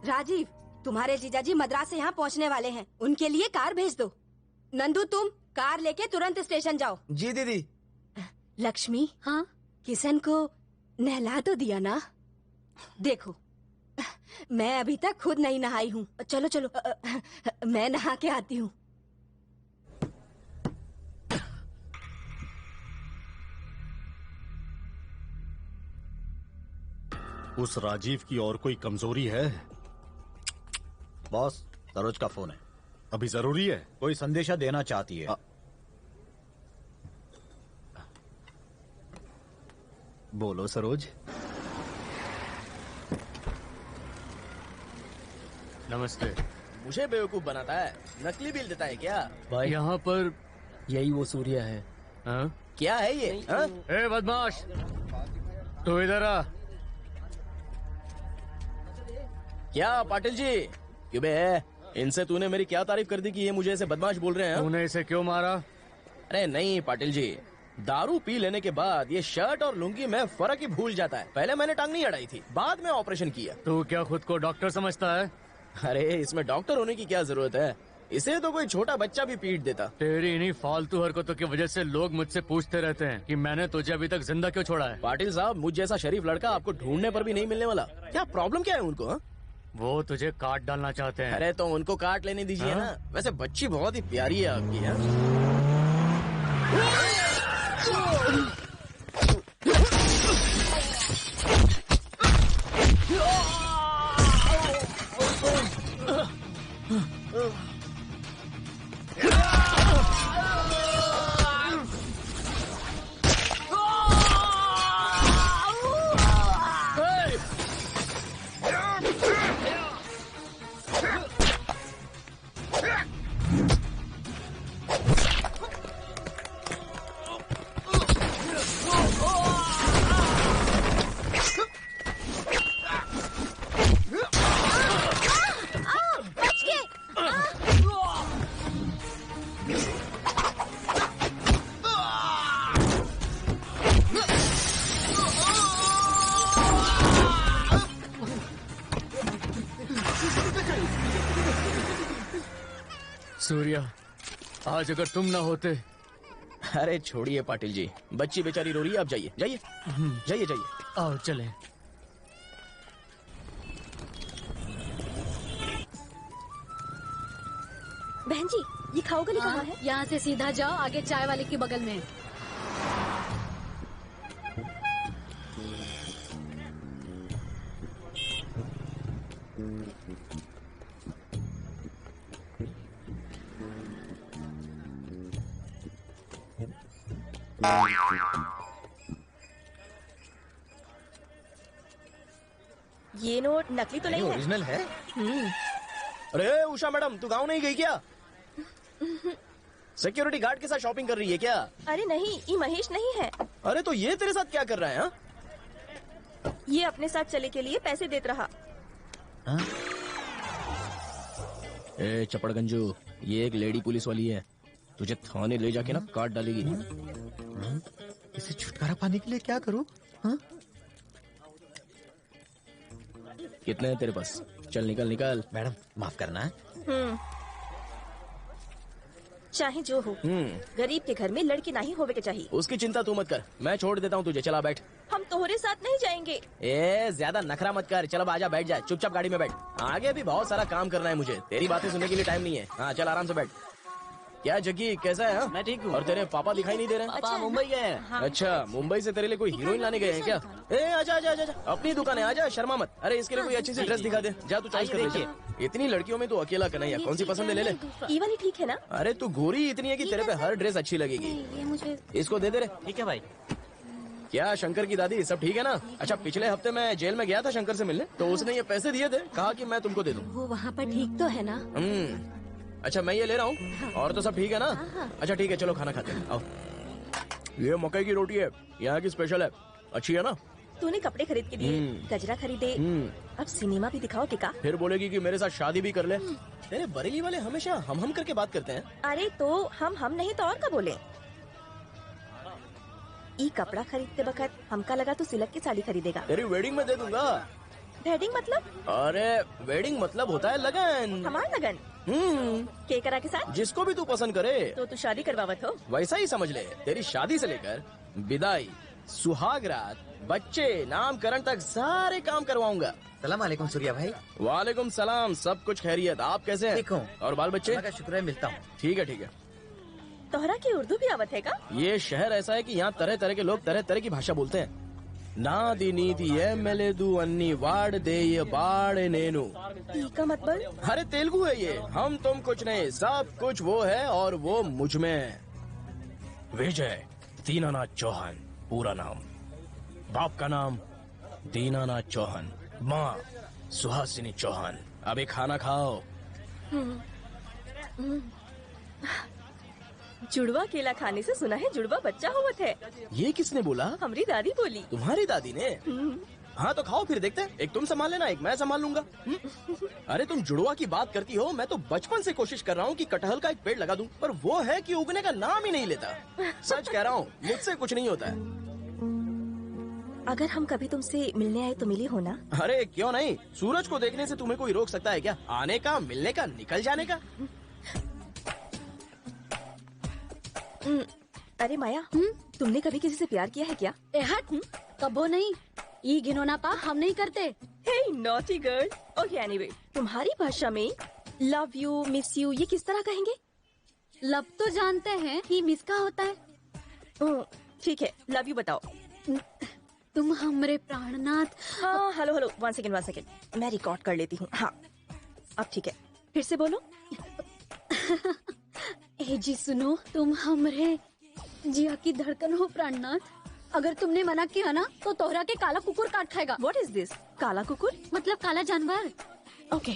राजीव, तुम्हारे जीजाजी मद्रास से यहाँ पहुँचने वाले हैं, उनके लिए कार भेज दो। नंदू, तुम कार लेके तुरंत स्टेशन जाओ। जी दीदी। लक्ष्मी, हाँ, किशन को नहला तो दिया ना? देखो, मैं अभी तक खुद नहीं नहाई हूँ। चलो चलो, मैं नहा के आती हूँ। उस राजीव की और कोई कमजोरी है? बॉस, सरोज का फोन है। अभी जरूरी है? कोई संदेशा देना चाहती है। बोलो सरोज। नमस्ते। मुझे बेवकूफ बनाता है, नकली बिल देता है क्या? भाई यहाँ पर यही वो सूर्य है। हाँ? क्या है ये? ए बदमाश, तू इधर आ। क्या पाटिल जी? क्यों बे? इनसे तूने मेरी क्या तारीफ कर दी कि ये मुझे ऐसे बदमाश बोल रहे हैं? तूने इसे क्यों मारा? अरे नहीं पाटिल जी, दारू पी लेने के बाद ये शर्ट और लुंगी में फर्क ही भूल जाता है। पहले मैंने टांग नहीं अड़ाई थी, बाद में ऑपरेशन किया। तू क्या खुद को डॉक्टर समझता है? अरे इसमें डॉक्टर होने की क्या जरूरत है? इसे तो कोई छोटा बच्चा भी पीट देता। तेरी इन्हीं फालतू हरकतों की वजह से लोग मुझसे पूछते रहते हैं कि मैंने तुझे अभी तक जिंदा क्यों छोड़ा है। पाटिल साहब, मुझ जैसा शरीफ लड़का आपको ढूंढने पर भी नहीं मिलने वाला। क्या प्रॉब्लम क्या है उनको? हा? वो तुझे काट डालना चाहते हैं। अरे तो उनको काट लेने दीजिए हाँ? ना। वैसे बच्ची बहुत ही प्यारी है आपकी। है? आज अगर तुम ना होते। अरे छोड़िए पाटिल जी, बच्ची बेचारी रो रही है, आप जाइए जाइए जाइए जाइए। आओ चले। बहन जी, ये खाओ गली कहाँ है? यहाँ से सीधा जाओ, आगे चाय वाले के बगल में। ये नोट नकली तो नहीं है? ओरिजिनल है। अरे उषा मैडम, तू गाँव नहीं गई क्या? सिक्योरिटी गार्ड के साथ शॉपिंग कर रही है क्या? अरे नहीं, ये महेश नहीं है। अरे तो ये तेरे साथ क्या कर रहा है? हा? ये अपने साथ चले के लिए पैसे देते रहा। ए चपड़गंजू, ये एक लेडी पुलिस वाली है, तुझे थाने ले जाके ना काट डालेगी। इसे छुटकारा पाने के लिए क्या करूं? कितने हैं तेरे पास? चल निकल निकल। मैडम माफ करना है। चाहे जो हो, गरीब के घर में लड़की नहीं होवे के चाहिए। उसकी चिंता तू मत कर, मैं छोड़ देता हूँ तुझे, चला बैठ। हम तोहरे साथ नहीं जाएंगे। ए ज्यादा नखरा मत कर, चलो आजा बैठ जा, चुपचाप गाड़ी में बैठ। आगे भी बहुत सारा काम करना है मुझे, तेरी बातें सुनने के लिए टाइम नहीं है। हाँ चल आराम से बैठ। क्या जग्गी, कैसा है? मैं ठीक हूँ। और तेरे पापा दिखाई नहीं दे रहे? पापा मुंबई गए हैं। हाँ। अच्छा, मुंबई से तेरे लिए कोई हीरोइन लाने गए हैं क्या? ए आजा आजा आजा, अपनी दुकान है, आजा, शर्मा मत। अरे इसके लिए कोई अच्छी सी ड्रेस दिखा दे, जा तू चॉइस कर ले। जा। इतनी लड़कियों में तू अकेला कन्हैया, कौन सी पसंद है ले ले। ये वाली ठीक है ना? अरे तू गोरी इतनी है कि तेरे पे हर ड्रेस अच्छी लगेगी। ये मुझे इसको दे दे रे। ठीक है भाई। क्या शंकर की दादी सब ठीक है ना? अच्छा, पिछले हफ्ते मैं जेल में गया था शंकर से मिलने, तो उसने ये पैसे दिए थे, कहा कि मैं तुमको दे दूं। वो वहाँ पर ठीक तो है ना? अच्छा मैं ये ले रहा हूँ, और तो सब ठीक है ना? अच्छा ठीक है, चलो खाना खाते हैं, आओ। ये मकई की रोटी है, यहाँ की स्पेशल है, अच्छी है ना? तूने कपड़े खरीद के दिए, गजरा खरीदे, अब सिनेमा भी दिखाओ टिका। फिर बोलेगी कि मेरे साथ शादी भी कर ले। तेरे बरेली वाले हमेशा हम करके बात करते हैं। अरे तो हम नहीं तो और क्या बोले? ई कपड़ा खरीदते वक्त हमका लगा तो सिल्क की साड़ी खरीदेगा। तेरी वेडिंग में दे दूंगा। वेडिंग मतलब? अरे वेडिंग मतलब होता है लगन। हमारा लगन? केकरा के साथ? जिसको भी तू पसंद करे। तो तू शादी करवावत हो? वैसा ही समझ ले, तेरी शादी से लेकर विदाई, सुहाग रात, बच्चे, नामकरण तक सारे काम करवाऊंगा। सलाम वालेकुम सूर्या भाई। वालेकुम सलाम, सब कुछ खैरियत, आप कैसे हैं? ठीक हूँ। और बाल बच्चे? शुक्र है, मिलता हूँ। ठीक है ठीक है। तोहरा की उर्दू भी आवत है का? ये शहर ऐसा है कि यहाँ तरह तरह के लोग तरह तरह की भाषा बोलते हैं। नादी नीति एमएलएदू अन्नी वाड़ दे ये बाड़ नेनु। का मतलब? अरे तेलुगु है ये। हम तुम कुछ नहीं, सब कुछ वो है और वो मुझ में है। विजय दीनानाथ चौहान पूरा नाम, बाप का नाम दीनानाथ चौहान, माँ सुहासिनी चौहान। अभी खाना खाओ। जुड़वा केला खाने से सुना है जुड़वा बच्चा होवत है। ये किसने बोला? हमारी दादी बोली। तुम्हारी दादी ने? हाँ तो खाओ फिर देखते हैं, एक तुम संभाल लेना, एक मैं संभाल लूंगा। अरे तुम जुड़वा की बात करती हो, मैं तो बचपन से कोशिश कर रहा हूँ कि कटहल का एक पेड़ लगा दूं, पर वो है कि उगने का नाम ही नहीं लेता। सच कह रहा हूँ, मुझसे कुछ नहीं होता है। अगर हम कभी तुमसे मिलने आए तो मिली हो ना? अरे क्यों नहीं, सूरज को देखने से तुम्हें कोई रोक सकता है क्या? आने का, मिलने का, निकल जाने का। अरे माया, तुमने कभी किसी से प्यार किया है क्या? हट, कबो नहीं, ये घिनौना पाप हम नहीं करते। हे नॉटी गर्ल। ओके एनीवे, तुम्हारी भाषा में लव यू, मिस यू ये किस तरह कहेंगे? लव तो जानते हैं, ही मिस का होता है। ठीक है, लव यू बताओ। तुम हमरे प्राणनाथ। हाँ हेलो हेलो, वन सेकेंड, मैं रिकॉर्ड कर लेती हूँ। हाँ अब ठीक है, फिर से बोलो। ए जी सुनो, तुम हमरे जिया की धड़कन हो प्राणनाथ। अगर तुमने मना किया ना तो तोहरा के काला कुकुर काट खाएगा। What is this? काला कुकुर मतलब काला जानवर। ओके।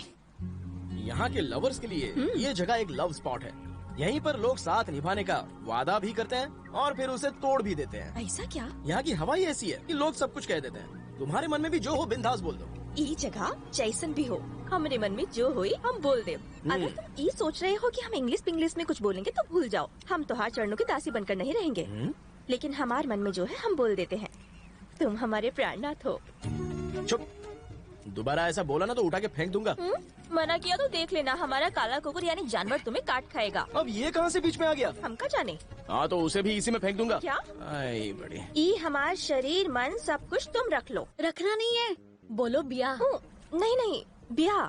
यहाँ के लवर्स के लिए ये जगह एक लव स्पॉट है। यहीं पर लोग साथ निभाने का वादा भी करते हैं और फिर उसे तोड़ भी देते हैं। ऐसा क्या? यहाँ की हवा ही ऐसी है कि लोग सब कुछ कह देते हैं। तुम्हारे मन में भी जो हो बिंदास बोल दो। ये जगह जैसन भी हो, हमारे मन में जो होई हम बोल दे। अगर तुम ये सोच रहे हो कि हम इंग्लिश में कुछ बोलेंगे तो भूल जाओ, हम तोहार चरणों की दासी बनकर नहीं रहेंगे। लेकिन हमारे मन में जो है हम बोल देते हैं। तुम हमारे प्राणनाथ हो। चुप, दोबारा ऐसा बोला ना तो उठा के फेंक दूंगा। मना किया तो देख लेना, हमारा काला कुकुर यानी जानवर तुम्हें काट खाएगा। अब ये कहाँ से बीच में आ गया? हम का जाने। हाँ तो उसे भी इसी में फेंक दूंगा। क्या? आई बड़ी। ई हमार शरीर मन सब कुछ तुम रख लो। रखना नहीं है, बोलो ब्याह। नहीं नहीं, ब्याह।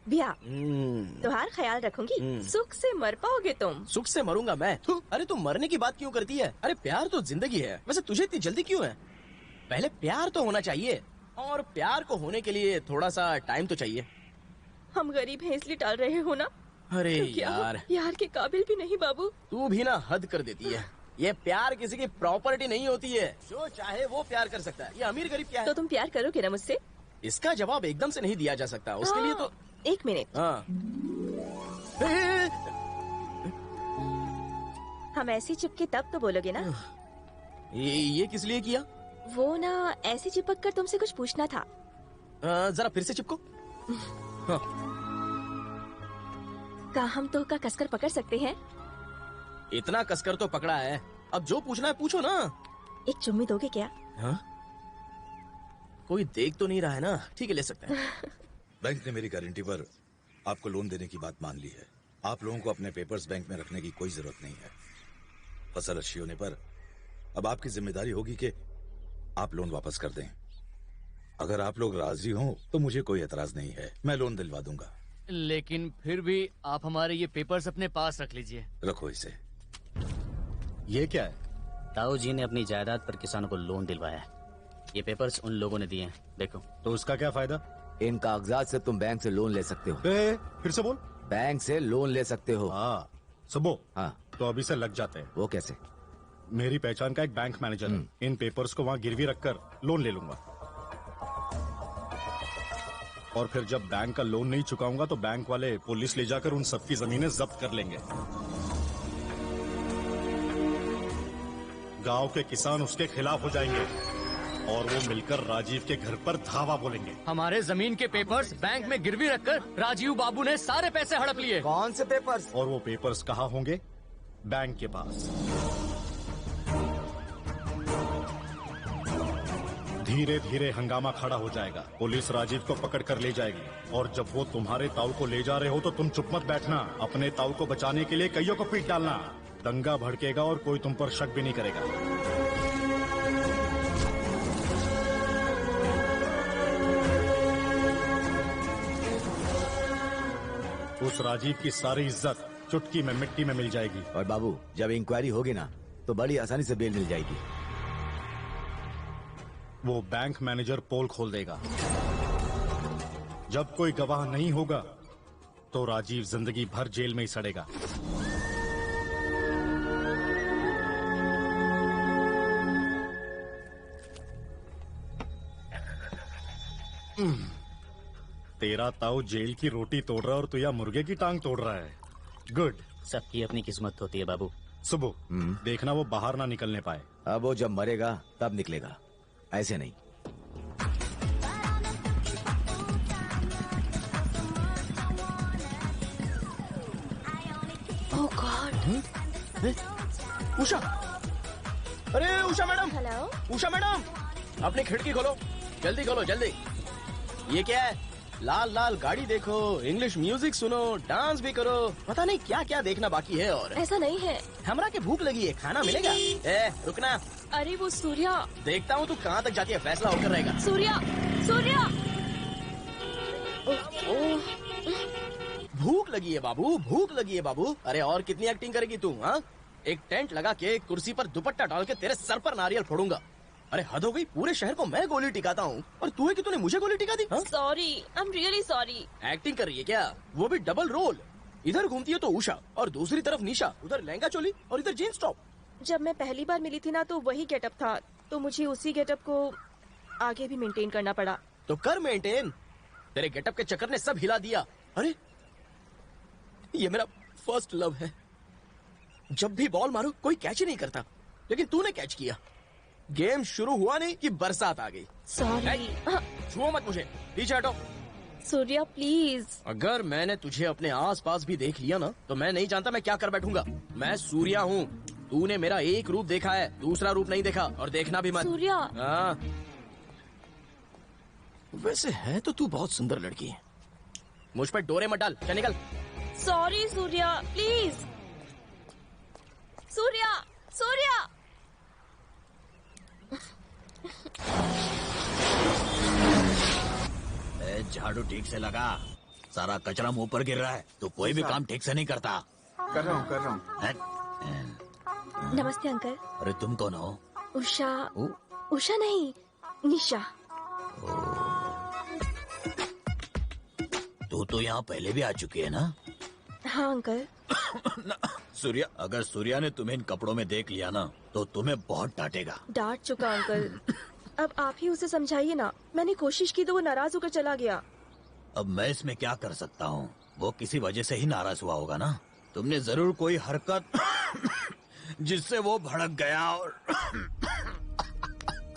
ब्याह। तुम्हारा ख्याल रखूंगी, सुख से मर पाओगे तुम। सुख से मरूंगा मैं? अरे तुम मरने की बात क्यों करती है? अरे प्यार तो जिंदगी है। वैसे तुझे इतनी जल्दी क्यों है? पहले प्यार तो होना चाहिए, और प्यार को होने के लिए थोड़ा सा टाइम तो चाहिए। हम गरीब हैं इसलिए टाल रहे हो ना? अरे तो क्या यार, यार के काबिल भी नहीं बाबू। तू भी ना हद कर देती है। ये प्यार किसी की प्रॉपर्टी नहीं होती है, जो चाहे वो प्यार कर सकता है। ये अमीर गरीब क्या है? तो तुम प्यार करोगे ना मुझसे? इसका जवाब एकदम से नहीं दिया जा सकता, उसके लिए तो। एक मिनट। हाँ। हम ऐसी चिपके तब तो बोलोगे ना? ये किस लिए किया? वो ना ऐसे चिपक कर तुमसे कुछ पूछना था। जरा फिर से चिपको। हाँ। का हम तो का कसकर पकड़ सकते हैं? इतना कसकर तो पकड़ा है, अब जो पूछना है पूछो ना। एक चुम्मी दोगे क्या? हाँ? कोई देख तो नहीं रहा है ना? ठीक है, ले सकते हैं। बैंक ने मेरी गारंटी पर आपको लोन देने की बात मान ली है। आप लोगों को अपने पेपर्स बैंक में रखने की कोई जरूरत नहीं है। फसल अच्छी होने पर अब आपकी जिम्मेदारी होगी कि आप लोन वापस कर दें। अगर आप लोग राजी हो तो मुझे कोई एतराज नहीं है, मैं लोन दिलवा दूंगा। लेकिन फिर भी आप हमारे ये पेपर्स अपने पास रख लीजिए। रखो इसे। ये क्या है? ताऊ जी ने अपनी जायदाद पर किसानों को लोन दिलवाया है। ये पेपर्स उन लोगों ने दिए हैं, देखो। तो उसका क्या फायदा? इन कागजात से तुम बैंक से लोन ले सकते हो। फिर से बोल। बैंक से लोन ले सकते हो। हाँ सुबो। हाँ तो अभी से लग जाते हैं। वो कैसे? मेरी पहचान का एक बैंक मैनेजर है, इन पेपर्स को वहाँ गिरवी रखकर लोन ले लूंगा, और फिर जब बैंक का लोन नहीं चुकाऊंगा तो बैंक वाले पुलिस ले जाकर उन सबकी जमीनें जब्त कर लेंगे। गांव के किसान उसके खिलाफ हो जाएंगे और वो मिलकर राजीव के घर पर धावा बोलेंगे। हमारे जमीन के पेपर्स बैंक में गिरवी रखकर राजीव बाबू ने सारे पैसे हड़प लिए। कौन से पेपर्स? और वो पेपर्स कहाँ होंगे? बैंक के पास। धीरे धीरे हंगामा खड़ा हो जाएगा, पुलिस राजीव को पकड़ कर ले जाएगी, और जब वो तुम्हारे ताऊ को ले जा रहे हो तो तुम चुप मत बैठना। अपने ताऊ को बचाने के लिए कईयों को पीट डालना। दंगा भड़केगा और कोई तुम पर शक भी नहीं करेगा। उस राजीव की सारी इज्जत चुटकी में मिट्टी में मिल जाएगी। और बाबू, जब इंक्वायरी होगी ना तो बड़ी आसानी से बेल मिल जाएगी। वो बैंक मैनेजर पोल खोल देगा। जब कोई गवाह नहीं होगा तो राजीव जिंदगी भर जेल में ही सड़ेगा। तेरा ताऊ जेल की रोटी तोड़ रहा है और तू या मुर्गे की टांग तोड़ रहा है। गुड। सबकी अपनी किस्मत होती है बाबू। सुबह देखना वो बाहर ना निकलने पाए। अब वो जब मरेगा तब निकलेगा, ऐसे नहीं। ओह गॉड। उषा, अरे Usha madam. Hello Usha madam, अपनी खिड़की खोलो, जल्दी खोलो जल्दी। ये क्या है? लाल लाल गाड़ी देखो, इंग्लिश म्यूजिक सुनो, डांस भी करो, पता नहीं क्या क्या देखना बाकी है। और ऐसा नहीं है। हमरा के भूख लगी है, खाना मिलेगा? रुकना। अरे वो सूर्या। देखता हूँ तू कहाँ तक जाती है, फैसला होकर रहेगा। सूर्या, सूर्या। भूख लगी है बाबू, भूख लगी है बाबू। अरे और कितनी एक्टिंग करेगी तू? हाँ, एक टेंट लगा के कुर्सी पर दुपट्टा डाल के तेरे सर पर नारियल फोड़ूंगा। अरे हद हो गई, पूरे शहर को मैं गोली टिकाता हूँ और तू है कि तूने मुझे गोली टिका दी? Sorry, I am really sorry. Acting कर रही है क्या? वो भी डबल रोल। इधर घूमती है तो उषा और दूसरी तरफ निशा, उधर लहंगा चोली और इधर जीन्स टॉप। जब मैं पहली बार मिली थी ना तो वही गेटअप था, तो मुझे उसी गेटअप को आगे भी मेंटेन करना पड़ा। तो कर मेंटेन, तेरे गेटअप के चक्कर ने सब हिला दिया। अरे ये मेरा फर्स्ट लव है। जब भी बॉल मारो कोई कैच ही नहीं करता, लेकिन तूने कैच किया। गेम शुरू हुआ नहीं कि बरसात आ गई। सॉरी। छुओ मत मुझे, पीछे हटो। सूर्या प्लीज। अगर मैंने तुझे अपने आसपास भी देख लिया ना तो मैं नहीं जानता मैं क्या कर बैठूंगा। मैं सूर्या हूँ, तूने मेरा एक रूप देखा है, दूसरा रूप नहीं देखा और देखना भी मत। सूर्या। हाँ, वैसे है तो तू बहुत सुंदर लड़की है। मुझ पर डोरे मत डाल, क्या निकल। Sorry Surya, please. सूर्या, सूर्या। झाड़ू ठीक से लगा, सारा कचरा मुंह पर गिर रहा है। तो कोई भी काम ठीक से नहीं करता। कर रहा हूँ। नमस्ते अंकल। अरे तुम कौन हो? उषा। उषा नहीं, निशा। तू तो यहाँ पहले भी आ चुकी है ना? हाँ अंकल। सूर्या, अगर सूर्या ने तुम्हें इन कपड़ों में देख लिया ना तो तुम्हें बहुत डांटेगा। डांट चुका अंकल, अब आप ही उसे समझाइए ना। मैंने कोशिश की तो वो नाराज होकर चला गया। अब मैं इसमें क्या कर सकता हूँ? वो किसी वजह से ही नाराज हुआ होगा ना। तुमने जरूर कोई हरकत जिससे वो भड़क गया और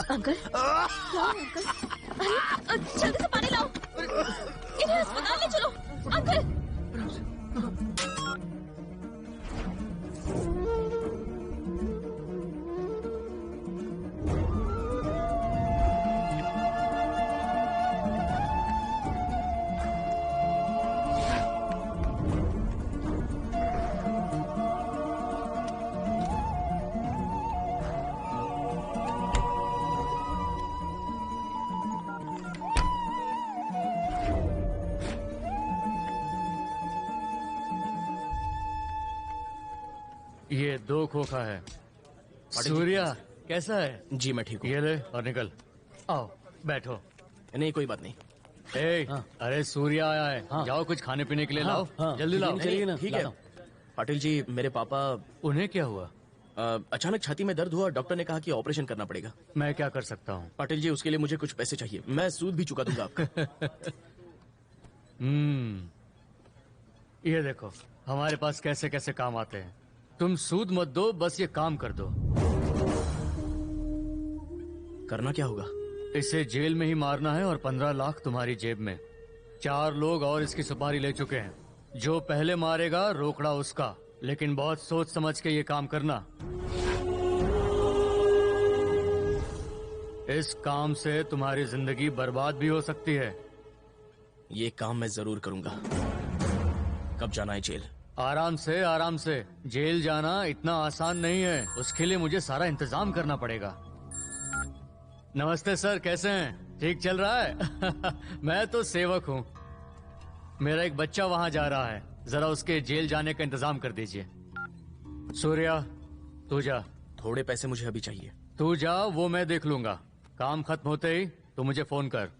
अंकल, क्या अंकल? अरे जल्दी से पानी लाओ, इन्हें अस्पताल ले चलो। अंकल, ये 2 खोखा है। सूर्या कैसा है? जी मैं ठीक हूँ। ये ले और निकल। आओ बैठो। नहीं कोई बात नहीं। अरे सूर्या आया है। जाओ कुछ खाने पीने के लिए लाओ। जल्दी लाओ। चलिए ना। ठीक है पाटिल जी, मेरे पापा। उन्हें क्या हुआ? अचानक छाती में दर्द हुआ, डॉक्टर ने कहा कि ऑपरेशन करना पड़ेगा। मैं क्या कर सकता हूँ? पाटिल जी, उसके लिए मुझे कुछ पैसे चाहिए, मैं सूद भी चुका दूंगा आपका। ये देखो हमारे पास कैसे कैसे काम आते हैं। तुम सूद मत दो, बस ये काम कर दो। करना क्या होगा? इसे जेल में ही मारना है और 15 लाख तुम्हारी जेब में। 4 लोग और इसकी सुपारी ले चुके हैं। जो पहले मारेगा रोकड़ा उसका, लेकिन बहुत सोच समझ के ये काम करना। इस काम से तुम्हारी जिंदगी बर्बाद भी हो सकती है। ये काम मैं जरूर करूंगा। कब जाना है जेल? आराम से आराम से। जेल जाना इतना आसान नहीं है, उसके लिए मुझे सारा इंतजाम करना पड़ेगा। नमस्ते सर, कैसे हैं? ठीक चल रहा है? मैं तो सेवक हूँ। मेरा एक बच्चा वहाँ जा रहा है, जरा उसके जेल जाने का इंतजाम कर दीजिए। सूर्या तू जा। थोड़े पैसे मुझे अभी चाहिए। तू जा, वो मैं देख लूंगा। काम खत्म होते ही तू मुझे फोन कर।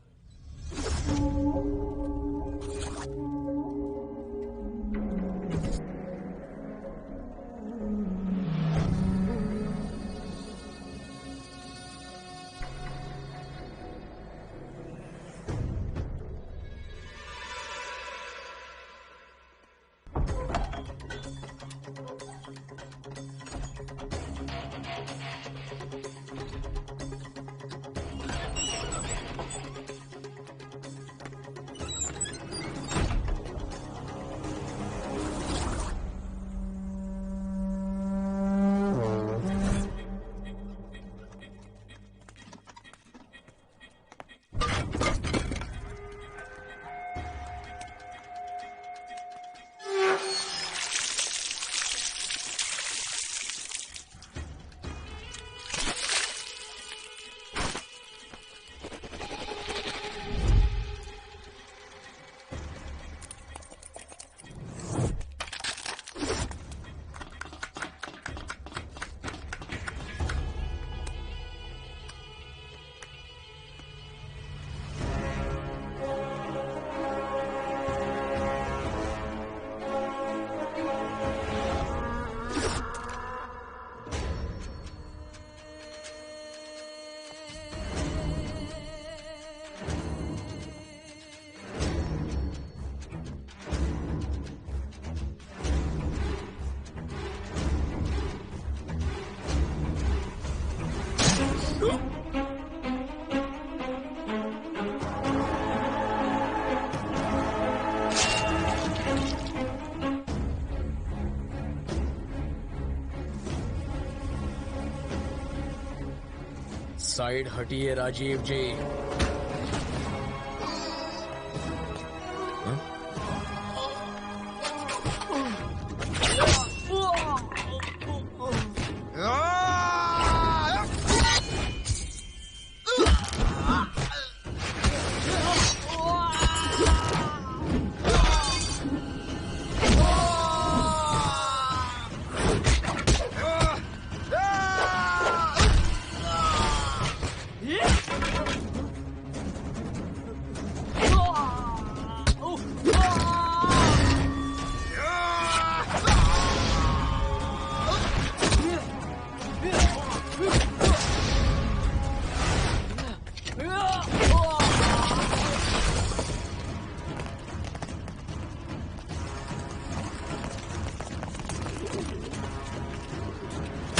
साइड हटिए राजीव जी।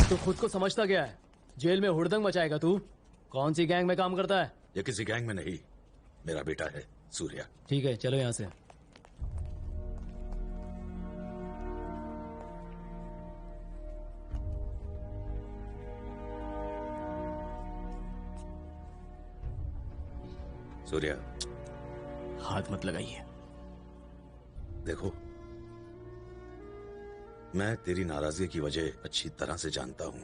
तू खुद को समझता क्या है? जेल में हुड़दंग मचाएगा तू? कौन सी गैंग में काम करता है? ये किसी गैंग में नहीं, मेरा बेटा है सूर्या। ठीक है, चलो यहाँ से। सूर्या, हाथ मत लगाइए। देखो, मैं तेरी नाराजगी की वजह अच्छी तरह से जानता हूं,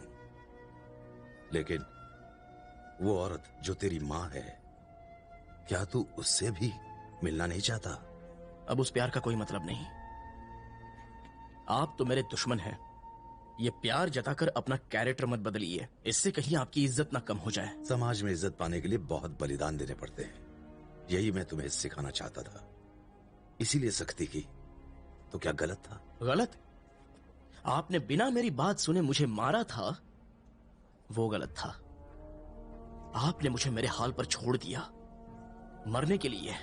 लेकिन वो औरत जो तेरी माँ है, क्या तू उससे भी मिलना नहीं चाहता? अब उस प्यार का कोई मतलब नहीं। आप तो मेरे दुश्मन हैं। ये प्यार जताकर अपना कैरेक्टर मत बदलिए, इससे कहीं आपकी इज्जत ना कम हो जाए। समाज में इज्जत पाने के लिए बहुत बलिदान देने पड़ते हैं, यही मैं तुम्हें सिखाना चाहता था, इसीलिए सख्ती की। तो क्या गलत था? गलत? आपने बिना मेरी बात सुने मुझे मारा था, वो गलत था। आपने मुझे मेरे हाल पर छोड़ दिया मरने के लिए,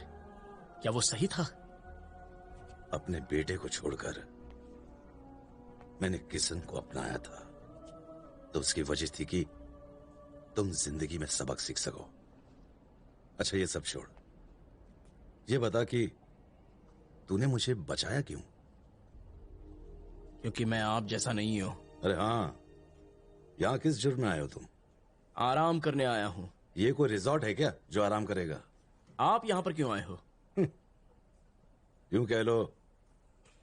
क्या वो सही था? अपने बेटे को छोड़कर मैंने किशन को अपनाया था, तो उसकी वजह थी कि तुम जिंदगी में सबक सीख सको। अच्छा, ये सब छोड़, ये बता कि तूने मुझे बचाया क्यों? क्योंकि मैं आप जैसा नहीं हूं। अरे हाँ, यहाँ किस जुर्म में आए हो तुम? आराम करने आया हूं। ये कोई रिजॉर्ट है क्या जो आराम करेगा? आप यहाँ पर क्यों आए हो? यूं कह लो,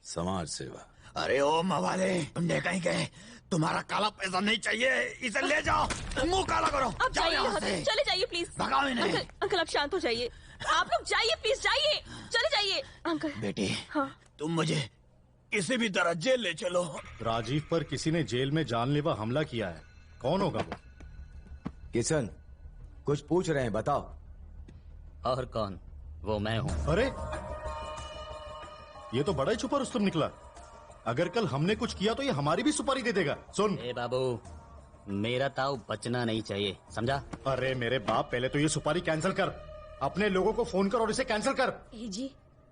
समाज सेवा। अरे ओ मवाले, तुमने कहीं गए, तुम्हारा काला पैसा नहीं चाहिए, इसे ले जाओ, मुंह काला करो। आप जाओ जाइए यहाँ यहाँ से। से, चले जाइए प्लीज। भगाओ इन्हें। अंकल, अंकल आप शांत हो जाइए। आप लोग जाइए प्लीज, जाइए, चले जाइए। अंकल। बेटी, हाँ। तुम मुझे किसी भी तरह जेल ले चलो। राजीव पर किसी ने जेल में जानलेवा हमला किया है, कौन होगा वो? किशन, कुछ पूछ रहे हैं, बताओ। और कौन? वो मैं हूँ। अरे, ये तो बड़ा ही छुपा रुस्तम निकला। अगर कल हमने कुछ किया तो ये हमारी भी सुपारी दे देगा। सुन ए बाबू, मेरा ताऊ बचना नहीं चाहिए, समझा? अरे मेरे बाप, पहले तो ये सुपारी कैंसिल कर, अपने लोगों को फोन कर और इसे कैंसिल कर। ए जी,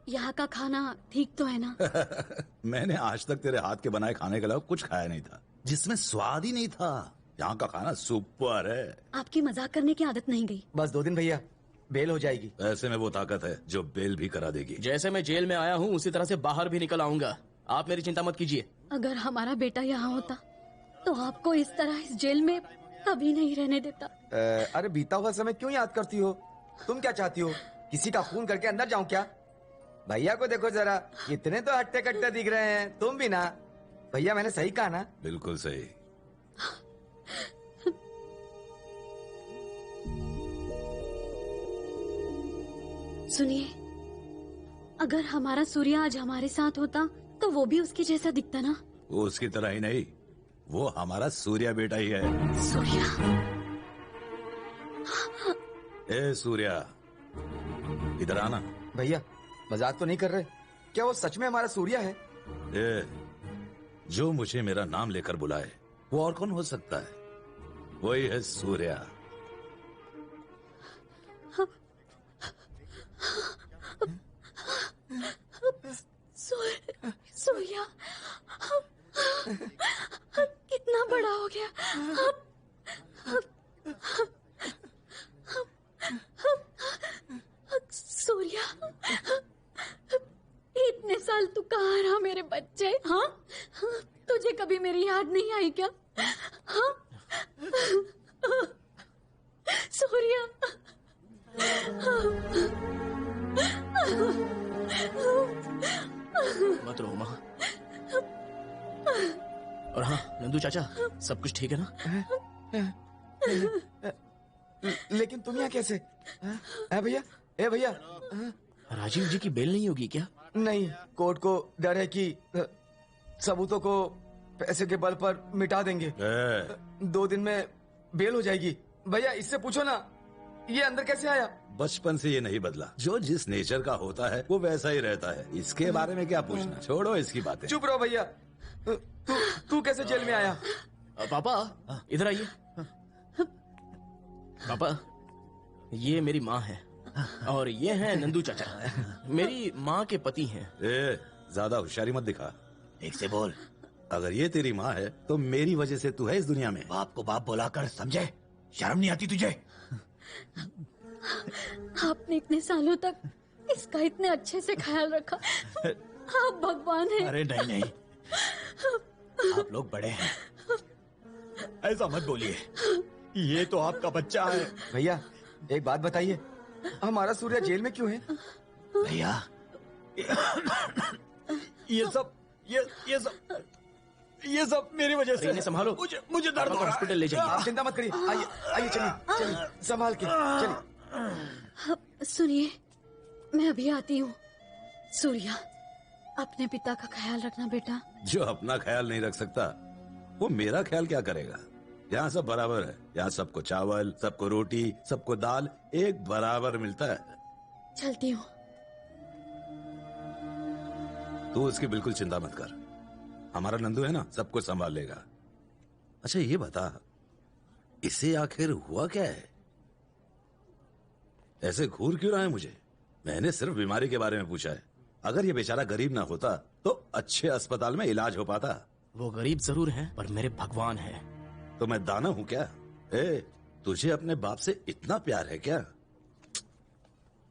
यहाँ का खाना ठीक तो है ना? मैंने आज तक तेरे हाथ के बनाए खाने के अलावा कुछ खाया नहीं था जिसमें स्वाद ही नहीं था। यहाँ का खाना सुपर है। आपकी मजाक करने की आदत नहीं गई। बस 2 दिन भैया, बेल हो जाएगी। ऐसे में वो ताकत है जो बेल भी करा देगी। जैसे मैं जेल में आया हूँ उसी तरह से बाहर भी निकल आऊंगा। आप मेरी चिंता मत कीजिए। अगर हमारा बेटा यहाँ होता तो आपको इस तरह इस जेल में कभी नहीं रहने देता। अरे बीता हुआ समय क्यों याद करती हो? तुम क्या चाहती हो, किसी का खून करके अंदर जाऊं क्या? भैया को देखो जरा, कितने तो हट्टे कट्टे दिख रहे हैं। तुम भी ना। भैया, मैंने सही कहा ना? बिल्कुल सही। सुनिए, अगर हमारा सूर्य आज हमारे साथ होता तो वो भी उसके जैसा दिखता ना? वो उसकी तरह ही नहीं, वो हमारा सूर्या बेटा ही है। सूर्या? ए सूर्या, इधर आना। भैया, मजाक तो नहीं कर रहे? क्या वो सच में हमारा सूर्या है? ए, जो मुझे मेरा नाम लेकर बुलाए वो और कौन हो सकता है? वही है सूर्या। सूर्या कितना बड़ा हो गया। सूर्या, इतने साल तू कहाँ रहा मेरे बच्चे? हाँ, तुझे कभी मेरी याद नहीं आई क्या? हाँ? सूर्या, मत रो माँ। और हाँ नंदू चाचा, सब कुछ ठीक है ना? लेकिन तुम यहाँ कैसे? भैया, ए भैया। राजीव जी की बेल नहीं होगी क्या? नहीं, कोर्ट को डर है कि सबूतों को पैसे के बल पर मिटा देंगे। 2 दिन में बेल हो जाएगी। भैया, इससे पूछो ना, ये अंदर कैसे आया? बचपन से ये नहीं बदला। जो जिस नेचर का होता है वो वैसा ही रहता है। इसके बारे में क्या पूछना, छोड़ो इसकी बातें। चुप रहो भैया। तू कैसे जेल में आया? पापा इधर आइए। पापा, ये मेरी माँ है और ये है नंदू चाचा, मेरी माँ के पति हैं। ज्यादा होशियारी मत दिखा। ठीक से बोल। अगर ये तेरी माँ है तो मेरी वजह से तू है इस दुनिया में। बाप को बाप बुलाकर समझे? शर्म नहीं आती तुझे? आपने इतने सालों तक इसका इतने अच्छे से ख्याल रखा। आप भगवान हैं। अरे नहीं नहीं, आप लोग बड़े हैं, ऐसा मत बोलिए। ये तो आपका बच्चा है। भैया एक बात बताइए, हमारा सूर्या जेल में क्यों है? भैया ये सब मेरी वजह से। इन्हें संभालो। मुझे दर्द हो रहा है। हॉस्पिटल ले जाइए। आप चिंता मत करिए, आइए आइए, चलिए चलिए, संभाल के चलिए। सुनिए, मैं अभी आती हूँ। सूर्या, अपने पिता का ख्याल रखना बेटा। जो अपना ख्याल नहीं रख सकता वो मेरा ख्याल क्या करेगा? यहाँ सब बराबर है। यहाँ सबको चावल, सबको रोटी, सबको दाल एक बराबर मिलता है। चलती हूँ। तू उसकी बिल्कुल चिंता मत कर, हमारा नंदू है ना, सब कुछ संभाल लेगा। अच्छा ये बता, इसे आखिर हुआ क्या है? ऐसे घूर क्यों रहा है मुझे? मैंने सिर्फ बीमारी के बारे में पूछा है। अगर ये बेचारा गरीब ना होता तो अच्छे अस्पताल में इलाज हो पाता। वो गरीब जरूर है पर मेरे भगवान है। तो मैं दाना हूँ क्या? तुझे अपने बाप से इतना प्यार है क्या?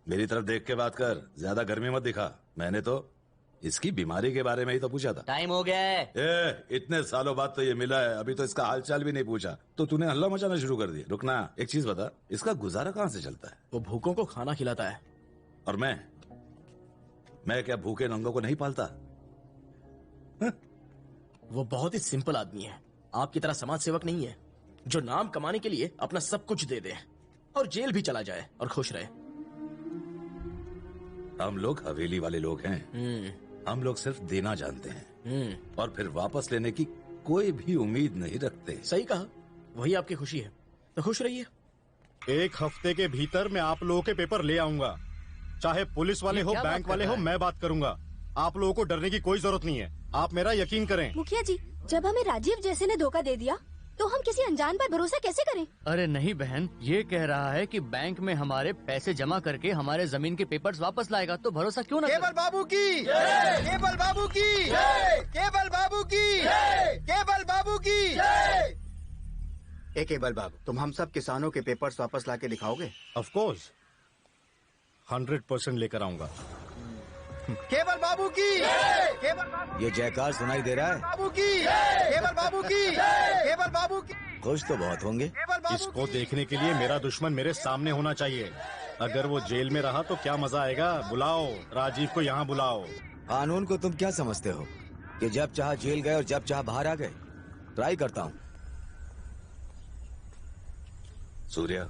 मेरी तरफ देख के बात कर, ज्यादा गर्मी मत दिखा। मैंने तो इसकी बीमारी के बारे में ही तो पूछा था। टाइम हो गया है। इतने सालों बाद तो ये मिला है, अभी तो इसका हालचाल भी नहीं पूछा तो तूने हल्ला मचाना शुरू कर दिया। रुकना, एक चीज बता, इसका गुजारा कहाँ से चलता है? वो भूखों को खाना खिलाता है। और मैं क्या भूखे नंगों को नहीं पालता? वो बहुत ही सिंपल आदमी है, आपकी तरह समाज सेवक नहीं है जो नाम कमाने के लिए अपना सब कुछ दे दे और जेल भी चला जाए और खुश रहे। हम लोग हवेली वाले लोग हैं। हम लोग सिर्फ देना जानते हैं और फिर वापस लेने की कोई भी उम्मीद नहीं रखते। सही कहा, वही आपकी खुशी है तो खुश रहिए। 1 हफ्ते के भीतर मैं आप लोगों के पेपर ले आऊंगा। चाहे पुलिस वाले हो, बैंक वाले हो, मैं बात करूंगा। आप लोगों को डरने की कोई जरूरत नहीं है, आप मेरा यकीन करें। मुखिया जी, जब हमें राजीव जैसे ने धोखा दे दिया तो हम किसी अनजान पर भरोसा कैसे करें? अरे नहीं बहन, ये कह रहा है कि बैंक में हमारे पैसे जमा करके हमारे जमीन के पेपर्स वापस लाएगा, तो भरोसा क्यों ना? केवल बाबू की, केवल बाबू की, केवल बाबू की, केवल बाबू की। ए केवल बाबू, तुम हम सब किसानों के पेपर्स वापस लाके दिखाओगे? ऑफ कोर्स, 100% लेकर आऊंगा। केवल बाबू की, केवल बाबू। ये जयकार सुनाई दे रहा है? बाबू की, केवल बाबू की, केवल बाबू की। खुश तो बहुत होंगे। इसको देखने के लिए मेरा दुश्मन मेरे सामने होना चाहिए। अगर वो जेल में रहा तो क्या मजा आएगा। बुलाओ राजीव को, यहाँ बुलाओ। कानून को तुम क्या समझते हो कि जब चाह जेल गए और जब चाह बाहर आ गए? ट्राई करता हूँ। सूर्या,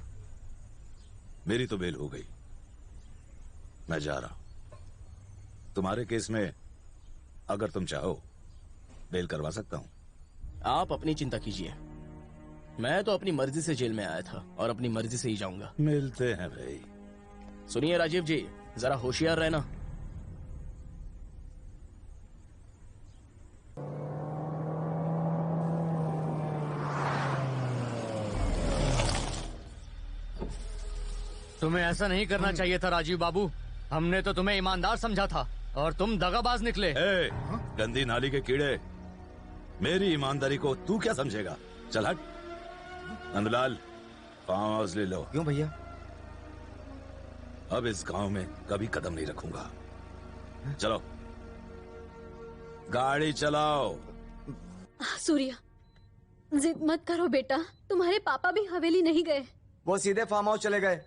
मेरी तो बेल हो गई, मैं जा रहा हूं। तुम्हारे केस में अगर तुम चाहो बेल करवा सकता हूं। आप अपनी चिंता कीजिए, मैं तो अपनी मर्जी से जेल में आया था और अपनी मर्जी से ही जाऊंगा। मिलते हैं भाई। सुनिए राजीव जी, जरा होशियार रहना। तुम्हें ऐसा नहीं करना चाहिए था राजीव बाबू। हमने तो तुम्हें ईमानदार समझा था और तुम दगाबाज निकले। गंदी नाली के कीड़े, मेरी ईमानदारी को तू क्या समझेगा? चल हट। नंदलाल, फार्म हाउस ले लो। क्यों भैया? अब इस गांव में कभी कदम नहीं रखूंगा। चलो गाड़ी चलाओ। सूर्या, जिद मत करो बेटा, तुम्हारे पापा भी हवेली नहीं गए। वो सीधे फार्म हाउस चले गए।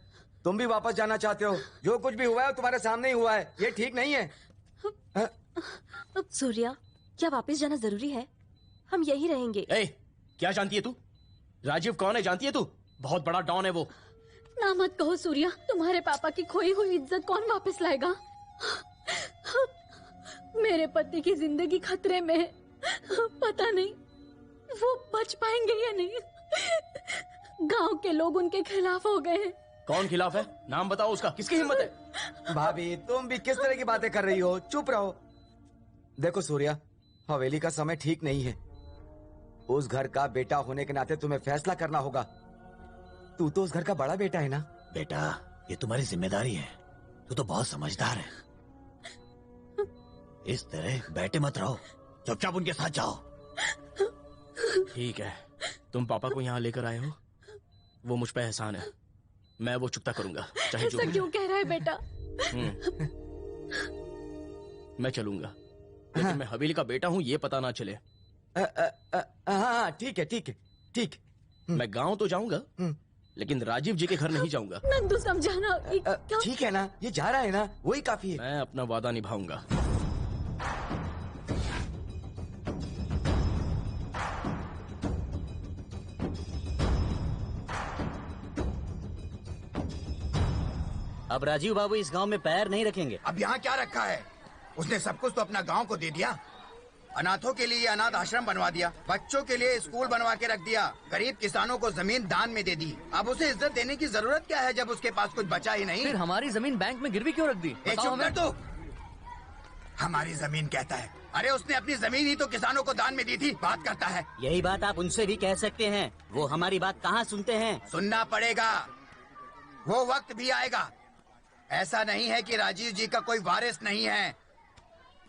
तुम भी वापस जाना चाहते हो? जो कुछ भी हुआ है तुम्हारे सामने ही हुआ है, ये ठीक नहीं है। सूर्या, क्या वापस जाना जरूरी है? हम यही रहेंगे। क्या जानती है तू? राजीव कौन है जानती है तू? बहुत बड़ा डॉन है वो। ना मत कहो सूर्या, तुम्हारे पापा की खोई हुई इज्जत कौन वापस लाएगा? मेरे पति की जिंदगी खतरे में है, पता नहीं वो बच पाएंगे या नहीं। गांव के लोग उनके खिलाफ हो गए हैं। कौन खिलाफ है? नाम बताओ उसका। किसकी हिम्मत है? भाभी, तुम भी किस तरह की बातें कर रही हो? चुप रहो। देखो सूर्या, हवेली का समय ठीक नहीं है। उस घर का बेटा होने के नाते तुम्हें फैसला करना होगा। तू तो उस घर का बड़ा बेटा है ना? बेटा, ये तुम्हारी जिम्मेदारी है। तू तो बहुत समझदार है। इस तरह बैठे मत रहो, चुपचाप उनके साथ जाओ। ठीक है, तुम पापा को यहाँ लेकर आए हो, वो मुझ पे एहसान है, मैं वो चुकता करूंगा, चाहे जो ऐसा क्यों कह रहा है बेटा? मैं चलूंगा, लेकिन मैं हवेली का बेटा हूँ ये पता ना चले। हाँ ठीक है ठीक है ठीक। मैं गांव तो जाऊंगा, लेकिन राजीव जी के घर नहीं जाऊंगा। नंदू समझाना। ठीक है ना, ये जा रहा है ना, वही काफी है। मैं अपना वादा निभाऊंगा। अब राजीव बाबू इस गांव में पैर नहीं रखेंगे। अब यहाँ क्या रखा है? उसने सब कुछ तो अपना गांव को दे दिया। अनाथों के लिए अनाथ आश्रम बनवा दिया, बच्चों के लिए स्कूल बनवा के रख दिया, गरीब किसानों को जमीन दान में दे दी। अब उसे इज्जत देने की जरूरत क्या है जब उसके पास कुछ बचा ही नहीं? फिर हमारी जमीन बैंक में गिरवी क्यों रख दी? चुप कर तू। हमारी जमीन कहता है, अरे उसने अपनी जमीन ही तो किसानों को दान में दी थी, बात करता है। यही बात आप उनसे भी कह सकते हैं, वो हमारी बात कहाँ सुनते हैं। सुनना पड़ेगा, वो वक्त भी आएगा। ऐसा नहीं है कि राजीव जी का कोई वारिस नहीं है,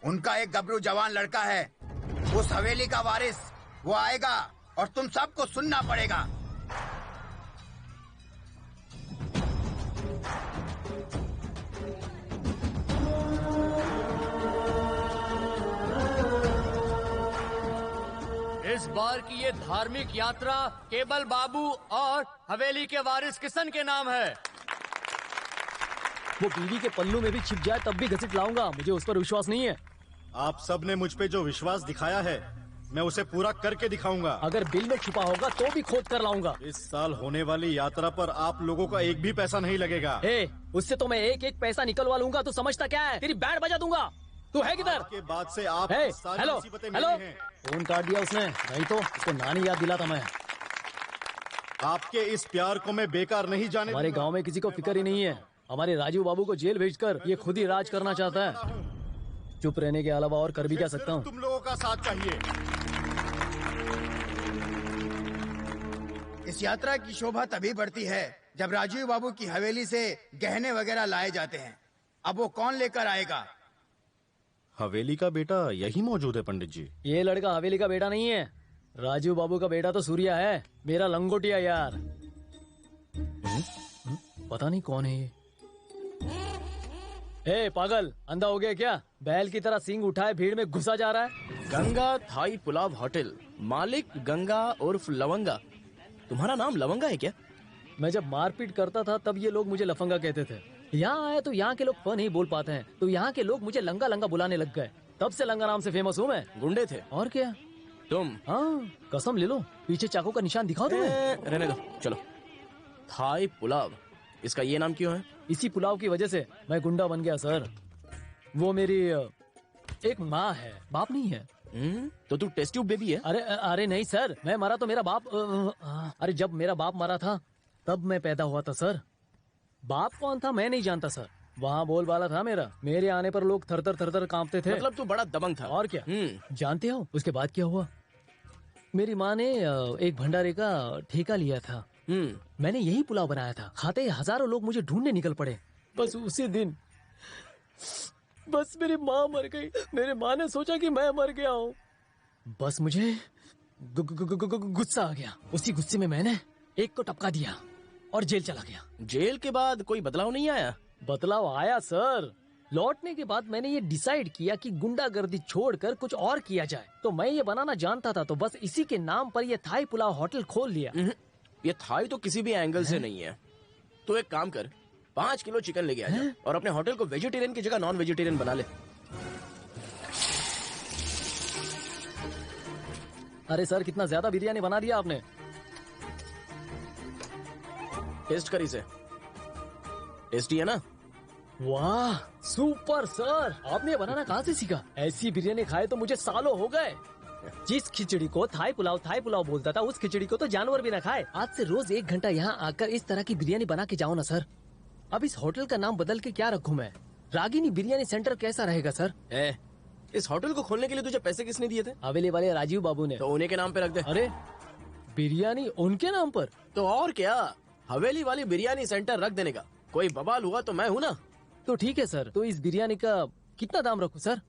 उनका एक गबरू जवान लड़का है, उस हवेली का वारिस। वो आएगा और तुम सबको सुनना पड़ेगा। इस बार की ये धार्मिक यात्रा केवल बाबू और हवेली के वारिस किशन के नाम है। वो बीवी के पल्लू में भी छिप जाए तब भी घसीट लाऊंगा, मुझे उस पर विश्वास नहीं है। आप सब ने मुझ पे जो विश्वास दिखाया है, मैं उसे पूरा करके दिखाऊंगा। अगर बिल में छुपा होगा तो भी खोद कर लाऊंगा। इस साल होने वाली यात्रा पर आप लोगों का एक भी पैसा नहीं लगेगा। उससे तो मैं एक एक पैसा निकलवा लूंगा। तू समझता क्या है? तेरी बैंड बजा दूंगा। तू है किधर? के बाद से आप हेलो हेलो, फोन काट दिया उसने, नहीं तो उसको नानी याद दिलाता मैं। आपके इस प्यार को मैं बेकार नहीं जाने। हमारे गांव में किसी को फिक्र ही नहीं है। हमारे राजीव बाबू को जेल भेजकर ये खुद ही राज करना चाहता है। चुप रहने के अलावा और कर भी क्या सकता हूँ? तुम लोगों का साथ चाहिए। इस यात्रा की शोभा तभी बढ़ती है जब राजीव बाबू की हवेली से गहने वगैरह लाए जाते हैं। अब वो कौन लेकर आएगा? हवेली का बेटा यही मौजूद है पंडित जी। ये लड़का हवेली का बेटा नहीं है, राजीव बाबू का बेटा तो सूर्या है, मेरा लंगोटिया यार। पता नहीं कौन है ये। पागल, अंधा हो गया क्या? बैल की तरह सींग उठाए भीड़ में घुसा जा रहा है। गंगा थाई पुलाव होटल, मालिक गंगा उर्फ लवंगा। तुम्हारा नाम लवंगा है क्या? मैं जब मारपीट करता था तब ये लोग मुझे लफंगा कहते थे। यहाँ आया तो यहाँ के लोग फ नहीं बोल पाते हैं, तो यहाँ के लोग मुझे लंगा लंगा बुलाने लग गए। तब से लंगा नाम से फेमस हूँ मैं। गुंडे थे और क्या? तुम? हाँ, कसम ले लो, पीछे चाकू का निशान दिखाओ तुम्हें। रहने दो, चलो। थाई पुलाव, इसका ये नाम क्यों है? इसी पुलाव की वजह से मैं गुंडा बन गया सर। वो मेरी एक माँ है, बाप नहीं है। तो तू टेस्ट ट्यूब बेबी है? अरे नहीं सर, मैं मरा तो मेरा बाप। अरे जब मेरा बाप मरा था तब मैं पैदा हुआ था सर। बाप कौन था मैं नहीं जानता सर, वहाँ बोलबाला था मेरा। मेरे आने पर लोग थर थर कांपते थे। मतलब तू बड़ा दबंग था। और क्या? जानते हो उसके बाद क्या हुआ? मेरी माँ ने एक भंडारे का ठेका लिया था। मैंने यही पुलाव बनाया था। खाते ही हजारों लोग मुझे ढूंढने निकल पड़े। बस उसी दिन बस मेरी माँ मर गई। मेरे माँ ने सोचा कि मैं मर गया हूँ। बस मुझे गुस्सा आ गया। उसी गुस्से में मैंने एक को टपका दिया और जेल चला गया। जेल के बाद कोई बदलाव नहीं आया? बदलाव आया सर। लौटने के बाद मैंने ये डिसाइड किया कि गुंडागर्दी छोड़कर कुछ और किया जाए। तो मैं ये बनाना जानता था, तो बस इसी के नाम पर ये थाई पुलाव होटल खोल लिया। ये थाई तो किसी भी एंगल से नहीं है। तो एक काम कर, 5 किलो चिकन लेके आ जा और अपने होटल को वेजिटेरियन की जगह नॉन वेजिटेरियन बना ले। अरे सर, कितना ज्यादा बिरयानी बना दिया आपने। टेस्ट कर इसे, टेस्टी है ना? वाह सुपर सर, आपने बनाना कहाँ से सीखा? ऐसी बिरयानी खाए तो मुझे सालों हो गए। जिस खिचड़ी को थाई पुलाव बोलता था, उस खिचड़ी को तो जानवर भी ना खाए। आज से रोज 1 घंटा यहाँ आकर इस तरह की बिरयानी बना के जाओ ना सर। अब इस होटल का नाम बदल के क्या रखूं मैं? रागिनी बिरयानी सेंटर कैसा रहेगा सर? इस होटल को खोलने के लिए तुझे पैसे किसने दिए थे? हवेली वाले राजीव बाबू ने। तो उन्हीं के नाम पे रख दे। अरे बिरयानी उनके नाम पर? तो और क्या, हवेली वाली बिरयानी सेंटर रख देने का कोई बवाल हुआ तो मैं हूँ ना। तो ठीक है सर, तो इस बिरयानी का कितना दाम रखूं सर?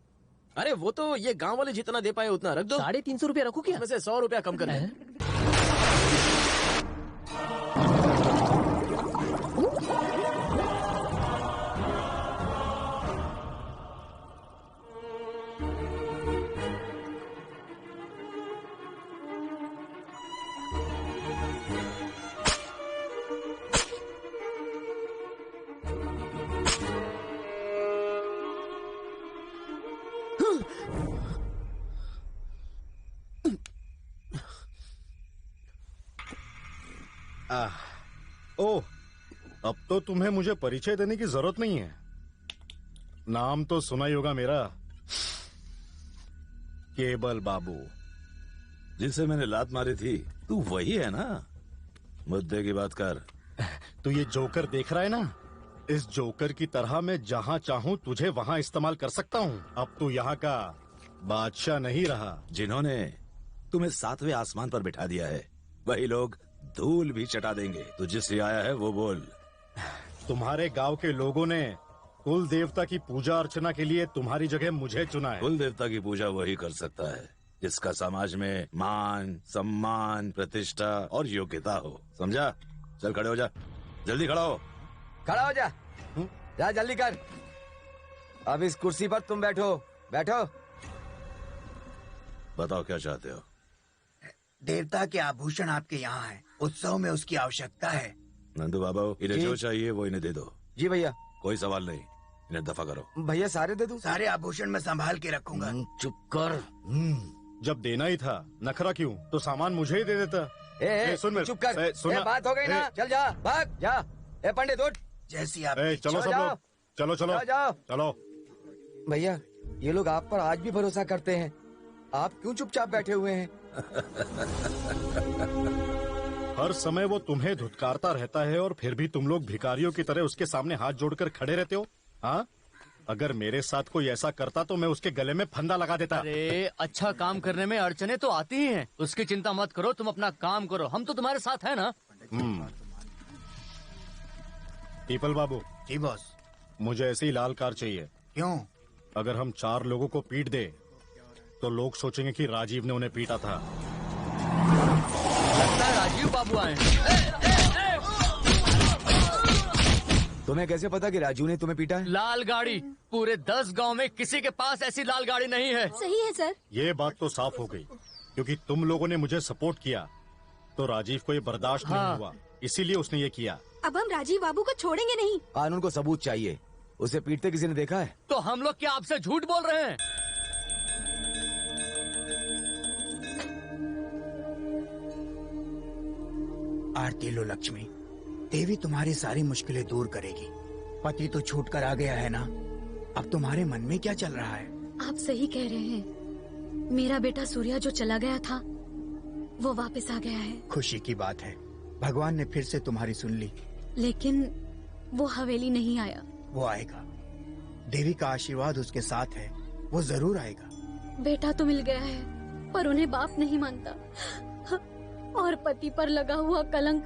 अरे वो तो ये गांव वाले जितना दे पाए उतना रख दो। 350 रुपया रखूं क्या? उसमें से 100 रुपया कम कर दे। ओह, अब तो तुम्हें मुझे परिचय देने की जरूरत नहीं है। नाम तो सुना ही होगा मेरा, केबल बाबू। जिसे मैंने लात मारी थी तू वही है ना? मुद्दे की बात कर। तू ये जोकर देख रहा है ना? इस जोकर की तरह मैं जहाँ चाहूँ तुझे वहाँ इस्तेमाल कर सकता हूँ। अब तू यहाँ का बादशाह नहीं रहा। जिन्होंने तुम्हें 7वें आसमान पर बिठा दिया है वही लोग धूल भी चटा देंगे। तू जिससे आया है वो बोल। तुम्हारे गांव के लोगों ने कुल देवता की पूजा अर्चना के लिए तुम्हारी जगह मुझे चुना है। कुल देवता की पूजा वही कर सकता है जिसका समाज में मान, सम्मान, प्रतिष्ठा और योग्यता हो। समझा? चल खड़े हो जा, जल्दी खड़ा हो। खड़ा हो जा, जा जल्दी कर। अब इस कुर्सी पर तुम बैठो, बैठो। बताओ क्या चाहते हो? देवता के आभूषण आपके यहाँ है, उत्सव में उसकी आवश्यकता है। नंदू बाबा, इन्हें जो चाहिए वो इन्हें दे दो। जी भैया। कोई सवाल नहीं, इन्हें दफा करो। भैया सारे दे दूं? सारे आभूषण मैं संभाल के रखूंगा। चुप कर। जब देना ही था नखरा क्यों? तो सामान मुझे ही दे देता। सुन, चुप कर। सुन, बात हो गई ना, चल जा, भाग जा। पंडित उठ। जैसी आप। चलो सब लोग, चलो चलो जाओ। चलो। भैया ये लोग आप पर आज भी भरोसा करते हैं, आप क्यों चुपचाप बैठे हुए हैं? हर समय वो तुम्हें धुतकारता रहता है और फिर भी तुम लोग भिखारियों की तरह उसके सामने हाथ जोड़कर खड़े रहते हो। हाँ, अगर मेरे साथ कोई ऐसा करता तो मैं उसके गले में फंदा लगा देता। अरे अच्छा काम करने में अड़चने तो आती ही हैं, उसकी चिंता मत करो, तुम अपना काम करो, हम तो तुम्हारे साथ है ना। पीपल बाबू। जी बॉस। मुझे ऐसी ही लाल कार चाहिए। क्यों? अगर हम 4 लोगों को पीट दे तो लोग सोचेंगे कि राजीव ने उन्हें पीटा था। लगता है राजीव बाबू आए। तुम्हें कैसे पता कि राजू ने तुम्हें पीटा है? लाल गाड़ी, पूरे 10 गांव में किसी के पास ऐसी लाल गाड़ी नहीं है। सही है सर। ये बात तो साफ हो गई, क्योंकि तुम लोगों ने मुझे सपोर्ट किया तो राजीव को ये बर्दाश्त नहीं हुआ, इसीलिए उसने ये किया। अब हम राजीव बाबू को छोड़ेंगे नहीं। कानून को सबूत चाहिए, उसे पीटते किसी ने देखा है? तो हम लोग क्या आपसे झूठ बोल रहे हैं? आरती लो लक्ष्मी, देवी तुम्हारी सारी मुश्किलें दूर करेगी। पति तो छूट कर आ गया है ना, अब तुम्हारे मन में क्या चल रहा है? आप सही कह रहे हैं, मेरा बेटा सूर्या जो चला गया था वो वापस आ गया है। खुशी की बात है, भगवान ने फिर से तुम्हारी सुन ली। लेकिन वो हवेली नहीं आया। वो आएगा, देवी का आशीर्वाद उसके साथ है, वो जरूर आएगा। बेटा तो मिल गया है पर उन्हें बाप नहीं मानता, और पति पर लगा हुआ कलंक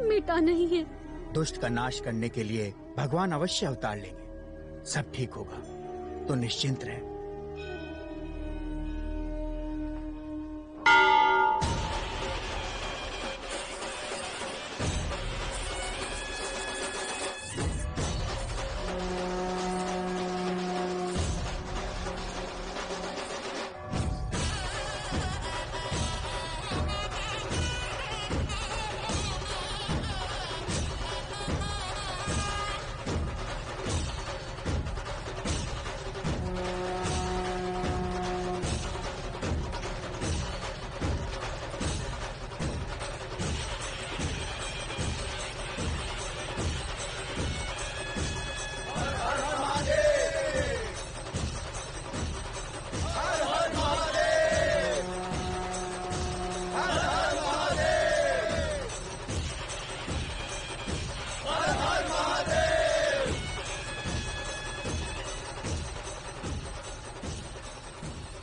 मिटा नहीं है। दुष्ट का नाश करने के लिए भगवान अवश्य अवतार लेंगे, सब ठीक होगा, तो निश्चिंत रहे।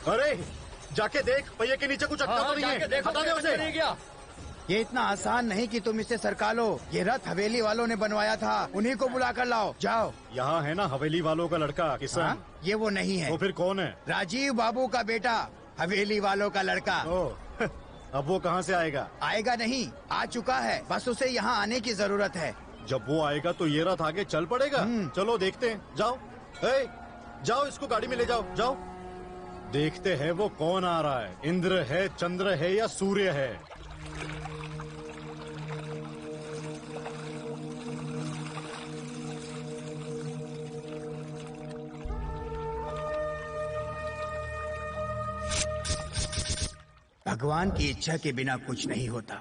अरे जाके देख, पहिए के नीचे कुछ अटका तो नहीं है। हटा दे उसे। ये इतना आसान नहीं कि तुम इसे सरका लो, ये रथ हवेली वालों ने बनवाया था, उन्हीं को बुला कर लाओ। जाओ। यहाँ है ना हवेली वालों का लड़का किशन। हाँ? ये वो नहीं है। वो फिर कौन है? राजीव बाबू का बेटा, हवेली वालों का लड़का। अब वो कहाँ से आएगा? आएगा नहीं, आ चुका है, बस उसे यहाँ आने की जरूरत है। जब वो आएगा तो ये रथ आगे चल पड़ेगा। चलो देखते हैं, जाओ। जाओ, इसको गाड़ी में ले जाओ, जाओ। देखते हैं वो कौन आ रहा है, इंद्र है, चंद्र है या सूर्य है। भगवान की इच्छा के बिना कुछ नहीं होता।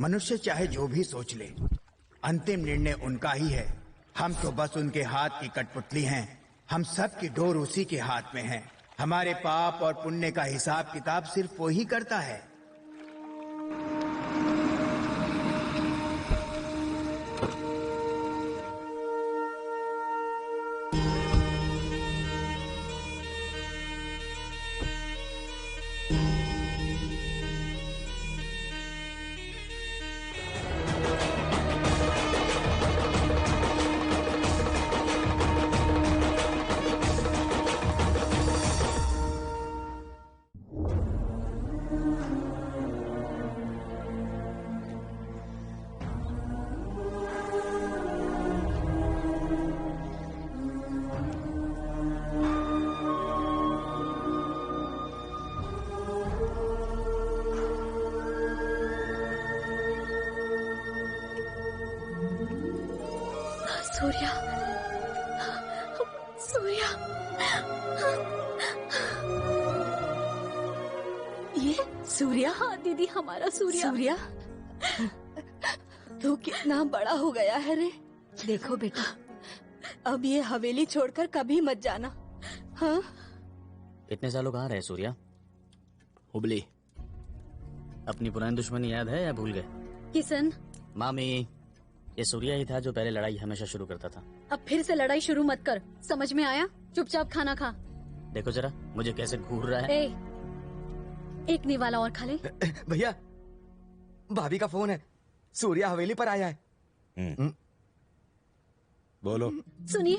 मनुष्य चाहे जो भी सोच ले, अंतिम निर्णय उनका ही है। हम तो बस उनके हाथ की कठपुतली हैं। हम सब की डोर उसी के हाथ में है। हमारे पाप और पुण्य का हिसाब किताब सिर्फ वो ही करता है। सूर्या, सूर्या, ये सूर्या? हाँ दीदी, हमारा सूर्या। सूर्या, तू कितना बड़ा हो गया है रे। देखो बेटा, अब ये हवेली छोड़कर कभी मत जाना। हाँ? इतने सालों कहाँ रहे सूर्या? हुबली। अपनी पुरानी दुश्मनी याद है या भूल गए? किशन, मामी, ये सूर्या ही था जो पहले लड़ाई हमेशा शुरू करता था। अब फिर से लड़ाई शुरू मत कर, समझ में आया? चुपचाप खाना खा। देखो जरा मुझे कैसे घूर रहा है। एक निवाला और खा ले। भैया, भाभी का फोन है, सूर्या हवेली पर आया है। बोलो। सुनिए,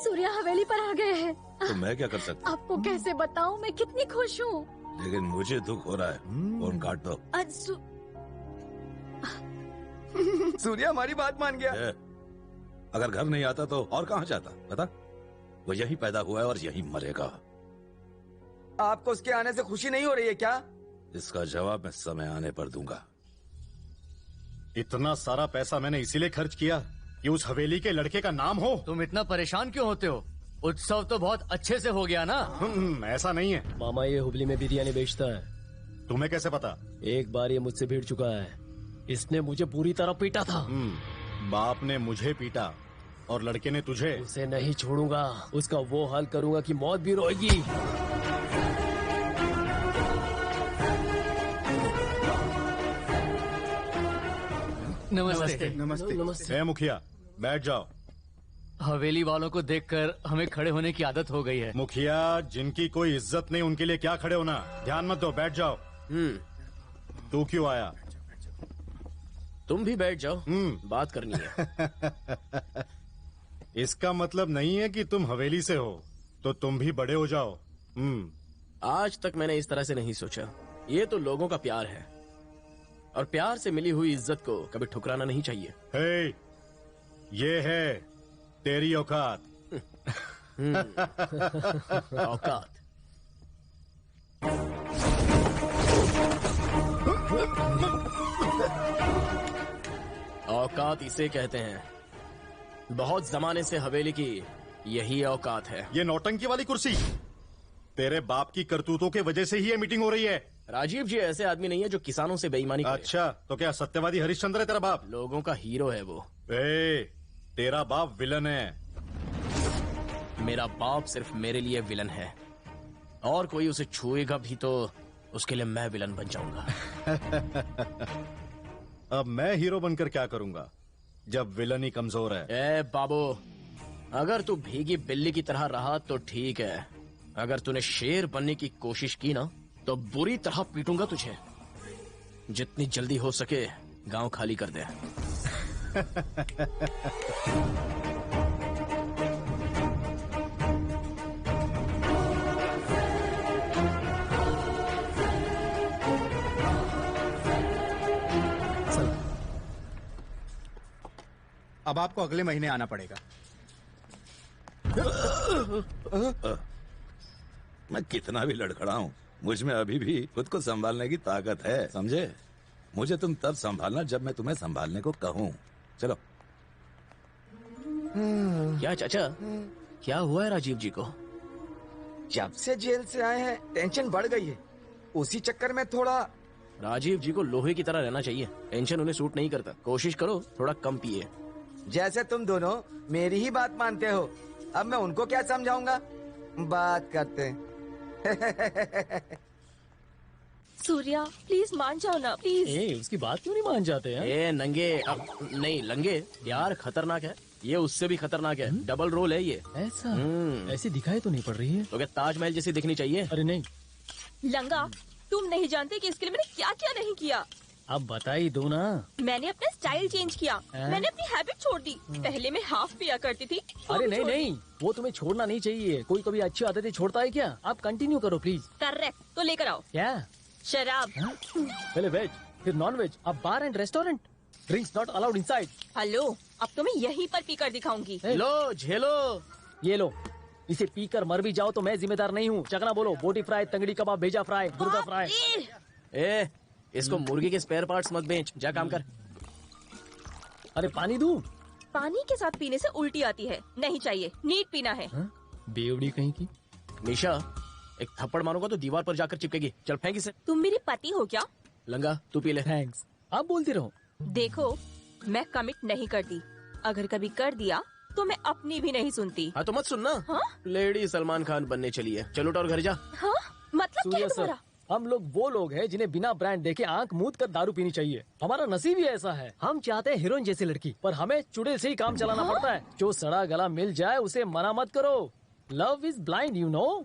सूर्या हवेली पर आ गए हैं। तो मैं क्या कर सकता? आपको कैसे बताऊं मैं कितनी खुश हूँ। लेकिन मुझे दुख हो रहा है। फोन काट दो। सूर्या हमारी बात मान गया। अगर घर नहीं आता तो और कहाँ जाता बता? वो यहीं पैदा हुआ है और यहीं मरेगा। आपको उसके आने से खुशी नहीं हो रही है क्या? इसका जवाब मैं समय आने पर दूंगा। इतना सारा पैसा मैंने इसीलिए खर्च किया कि उस हवेली के लड़के का नाम हो। तुम इतना परेशान क्यों होते हो? उत्सव तो बहुत अच्छे से हो गया ना। ऐसा नहीं है मामा, ये हुबली में बिरयानी बेचता है। तुम्हें कैसे पता? एक बार ये मुझसे भिड़ चुका है। इसने मुझे पूरी तरह पीटा था। बाप ने मुझे पीटा और लड़के ने तुझे। उसे नहीं छोड़ूंगा, उसका वो हाल करूंगा कि मौत भी रोएगी। नमस्ते। नमस्ते। मुखिया, बैठ जाओ। हवेली वालों को देखकर हमें खड़े होने की आदत हो गई है। मुखिया, जिनकी कोई इज्जत नहीं उनके लिए क्या खड़े होना। ध्यान मत दो, बैठ जाओ। तू क्यों आया? तुम भी बैठ जाओ, बात करनी है। इसका मतलब नहीं है कि तुम हवेली से हो तो तुम भी बड़े हो जाओ। आज तक मैंने इस तरह से नहीं सोचा। ये तो लोगों का प्यार है और प्यार से मिली हुई इज्जत को कभी ठुकराना नहीं चाहिए। हे, ये है तेरी औकात। औकात। औकात इसे कहते हैं। बहुत जमाने से हवेली की यही औकात है। ये नौटंकी वाली कुर्सी तेरे बाप की करतूतों के वजह से ही ये मीटिंग हो रही है। राजीव जी ऐसे आदमी नहीं है जो किसानों से बेईमानी करे। अच्छा, तो क्या सत्यवादी हरिश्चंद्र है तेरा बाप? लोगों का हीरो है वो। तेरा बाप विलन है। मेरा बाप सिर्फ मेरे लिए विलन है, और कोई उसे छुएगा भी तो उसके लिए मैं विलन बन जाऊंगा। अब मैं हीरो बनकर क्या करूंगा जब विलन ही कमजोर है? ए बाबू, अगर तू भीगी बिल्ली की तरह रहा तो ठीक है। अगर तूने शेर बनने की कोशिश की ना तो बुरी तरह पीटूंगा तुझे। जितनी जल्दी हो सके गांव खाली कर दे। अब आपको अगले महीने आना पड़ेगा। मैं कितना भी लड़खड़ा हूँ, मुझ में अभी भी खुद को संभालने की ताकत है, समझे? मुझे तुम तब संभालना जब मैं तुम्हें संभालने को कहूँ। चलो। क्या चाचा, क्या हुआ है राजीव जी को? जब से जेल से आए हैं टेंशन बढ़ गई है। उसी चक्कर में थोड़ा राजीव जी को लोहे की तरह रहना चाहिए। टेंशन उन्हें सूट नहीं करता। कोशिश करो थोड़ा कम पिए। जैसे तुम दोनों मेरी ही बात मानते हो, अब मैं उनको क्या समझाऊंगा? बात करते हैं। सूर्या प्लीज मान जाओ ना प्लीज। उसकी बात क्यों नहीं मान जाते हैं? नंगे नहीं लंगे यार, खतरनाक है ये, उससे भी खतरनाक है। डबल रोल है ये। ऐसा ऐसी दिखाई तो नहीं पड़ रही है। तो क्या ताजमहल जैसी दिखनी चाहिए? अरे नहीं लंगा, तुम नहीं जानते कि इसके लिए मैंने क्या क्या नहीं किया। अब बता ही दो ना। मैंने अपना स्टाइल चेंज किया। मैंने अपनी हैबिट छोड़ दी। पहले मैं हाफ पिया करती थी। अरे नहीं, वो तुम्हें छोड़ना नहीं चाहिए। कोई कभी अच्छी आदतें छोड़ता है क्या? आप कंटिन्यू करो प्लीज। करेक्ट, तो लेकर आओ। क्या? शराब। पहले वेज फिर नॉन वेज, अब bar and restaurant. Drinks not allowed inside. Hello, अब तो मैं यहीं पर पीकर दिखाऊंगी। लो झेलो, ये लो। इसे पीकर मर भी जाओ तो मैं जिम्मेदार नहीं हूँ। चकना बोलो, बोटी फ्राई, तंगड़ी कबाब, भेजा फ्राई, गुर्दा फ्राई। इसको मुर्गी के स्पेयर पार्ट्स मत बेच, जा काम कर। अरे पानी दूं? पानी के साथ पीने से उल्टी आती है, नहीं चाहिए, नीट पीना है। बेवड़ी कहीं की। निशा, एक थप्पड़ मारूंगा तो दीवार पर जाकर चिपकेगी। चल फेंक इसे। तुम मेरे पति हो क्या? लंगा तू पी ले। थैंक्स, आप बोलती रहो। देखो, मैं कमिट नहीं करती। अगर कभी कर दिया तो मैं अपनी भी नहीं सुनती। हाँ तो मत सुनना। हाँ? लेडी सलमान खान बनने चली है। चलो और घर जा। हाँ? मतलब क्या तुम्हारा? हम लोग वो लोग हैं जिन्हें बिना ब्रांड देखे आंख मूंद कर दारू पीनी चाहिए। हमारा नसीब ही ऐसा है। हम चाहते हैं हीरोइन जैसी लड़की, पर हमें चुड़ैल से ही काम चलाना पड़ता है। जो सड़ा गला मिल जाए उसे मना मत करो। Love is blind, you know.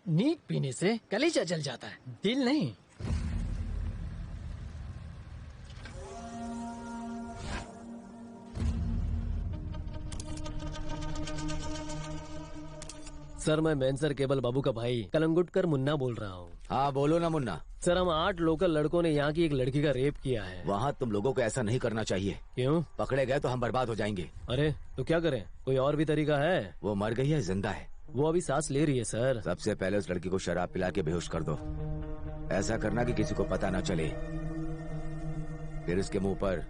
Neat पीने से कलेजा जल जाता है, दिल नहीं। सर, मैं मैनसर केबल बाबू का भाई कलंगुटकर मुन्ना बोल रहा हूँ। हाँ बोलो ना मुन्ना। सर, हम 8 लोकल लड़कों ने यहाँ की एक लड़की का रेप किया है। वहाँ तुम लोगों को ऐसा नहीं करना चाहिए। क्यों? पकड़े गए तो हम बर्बाद हो जाएंगे। अरे तो क्या करें? कोई और भी तरीका है? वो मर गई है जिंदा है? वो अभी सांस ले रही है सर। सबसे पहले उस लड़की को शराब पिला के बेहोश कर दो। ऐसा करना कि किसी को पता न चले। फिर उसके मुंह पर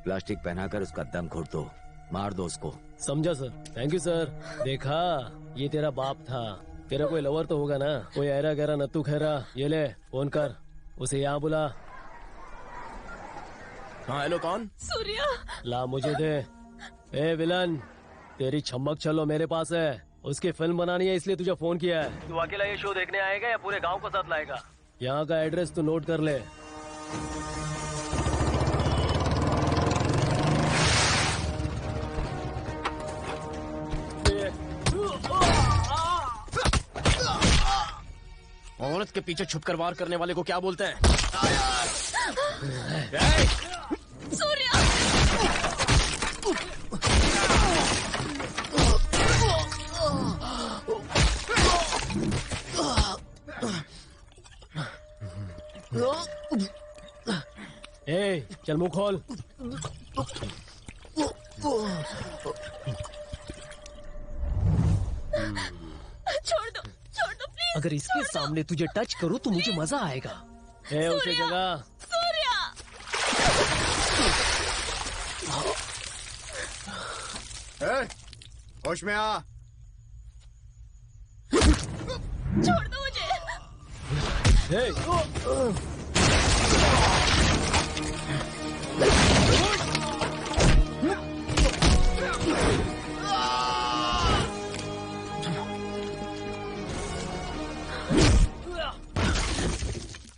प्लास्टिक पहनाकर उसका दम घोट दो, मार दो उसको। समझा सर। Thank you sir. देखा, ये तेरा बाप था। तेरा कोई लवर तो होगा ना, कोई ऐरा गहरा नत्थू खैरा। ये ले फोन कर, उसे यहाँ बुला। हाँ हेलो, कौन? सूर्या। ला मुझे दे। ए विलन, तेरी छम्मक छल्लो मेरे पास है। उसकी फिल्म बनानी है इसलिए तुझे फोन किया है। तू अकेला ये शो देखने आएगा या पूरे गांव को साथ लाएगा? यहाँ का एड्रेस तू नोट कर ले। औरत के पीछे छुपकर वार करने वाले को क्या बोलते हैं? सूर्या! ए, चल मुंह खोल। छोड़ दो प्लीज। अगर इसके सामने तुझे टच करूं तो मुझे मजा आएगा। ए, उसे जगह। सूर्या! होश में आ। छोड़ दो मुझे।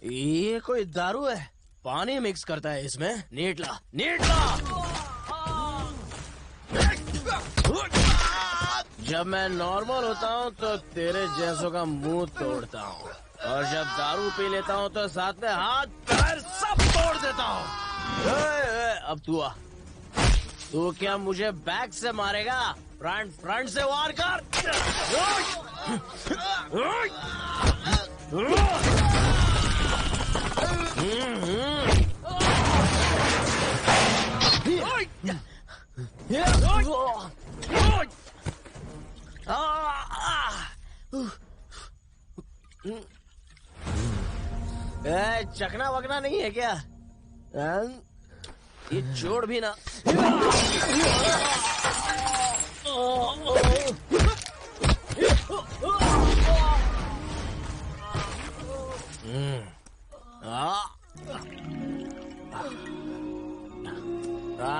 ये कोई दारू है? पानी मिक्स करता है इसमें। नीटला नीटला। जब मैं नॉर्मल होता हूँ तो तेरे जैसों का मुंह तोड़ता हूँ, और जब दारू पी लेता हूँ तो साथ में हाथ पैर सब तोड़ देता हूँ। अब तू आ। तू क्या मुझे बैक से मारेगा? फ्रंट से वार कर। चकना वकना नहीं है क्या? ये जोड़ भी ना।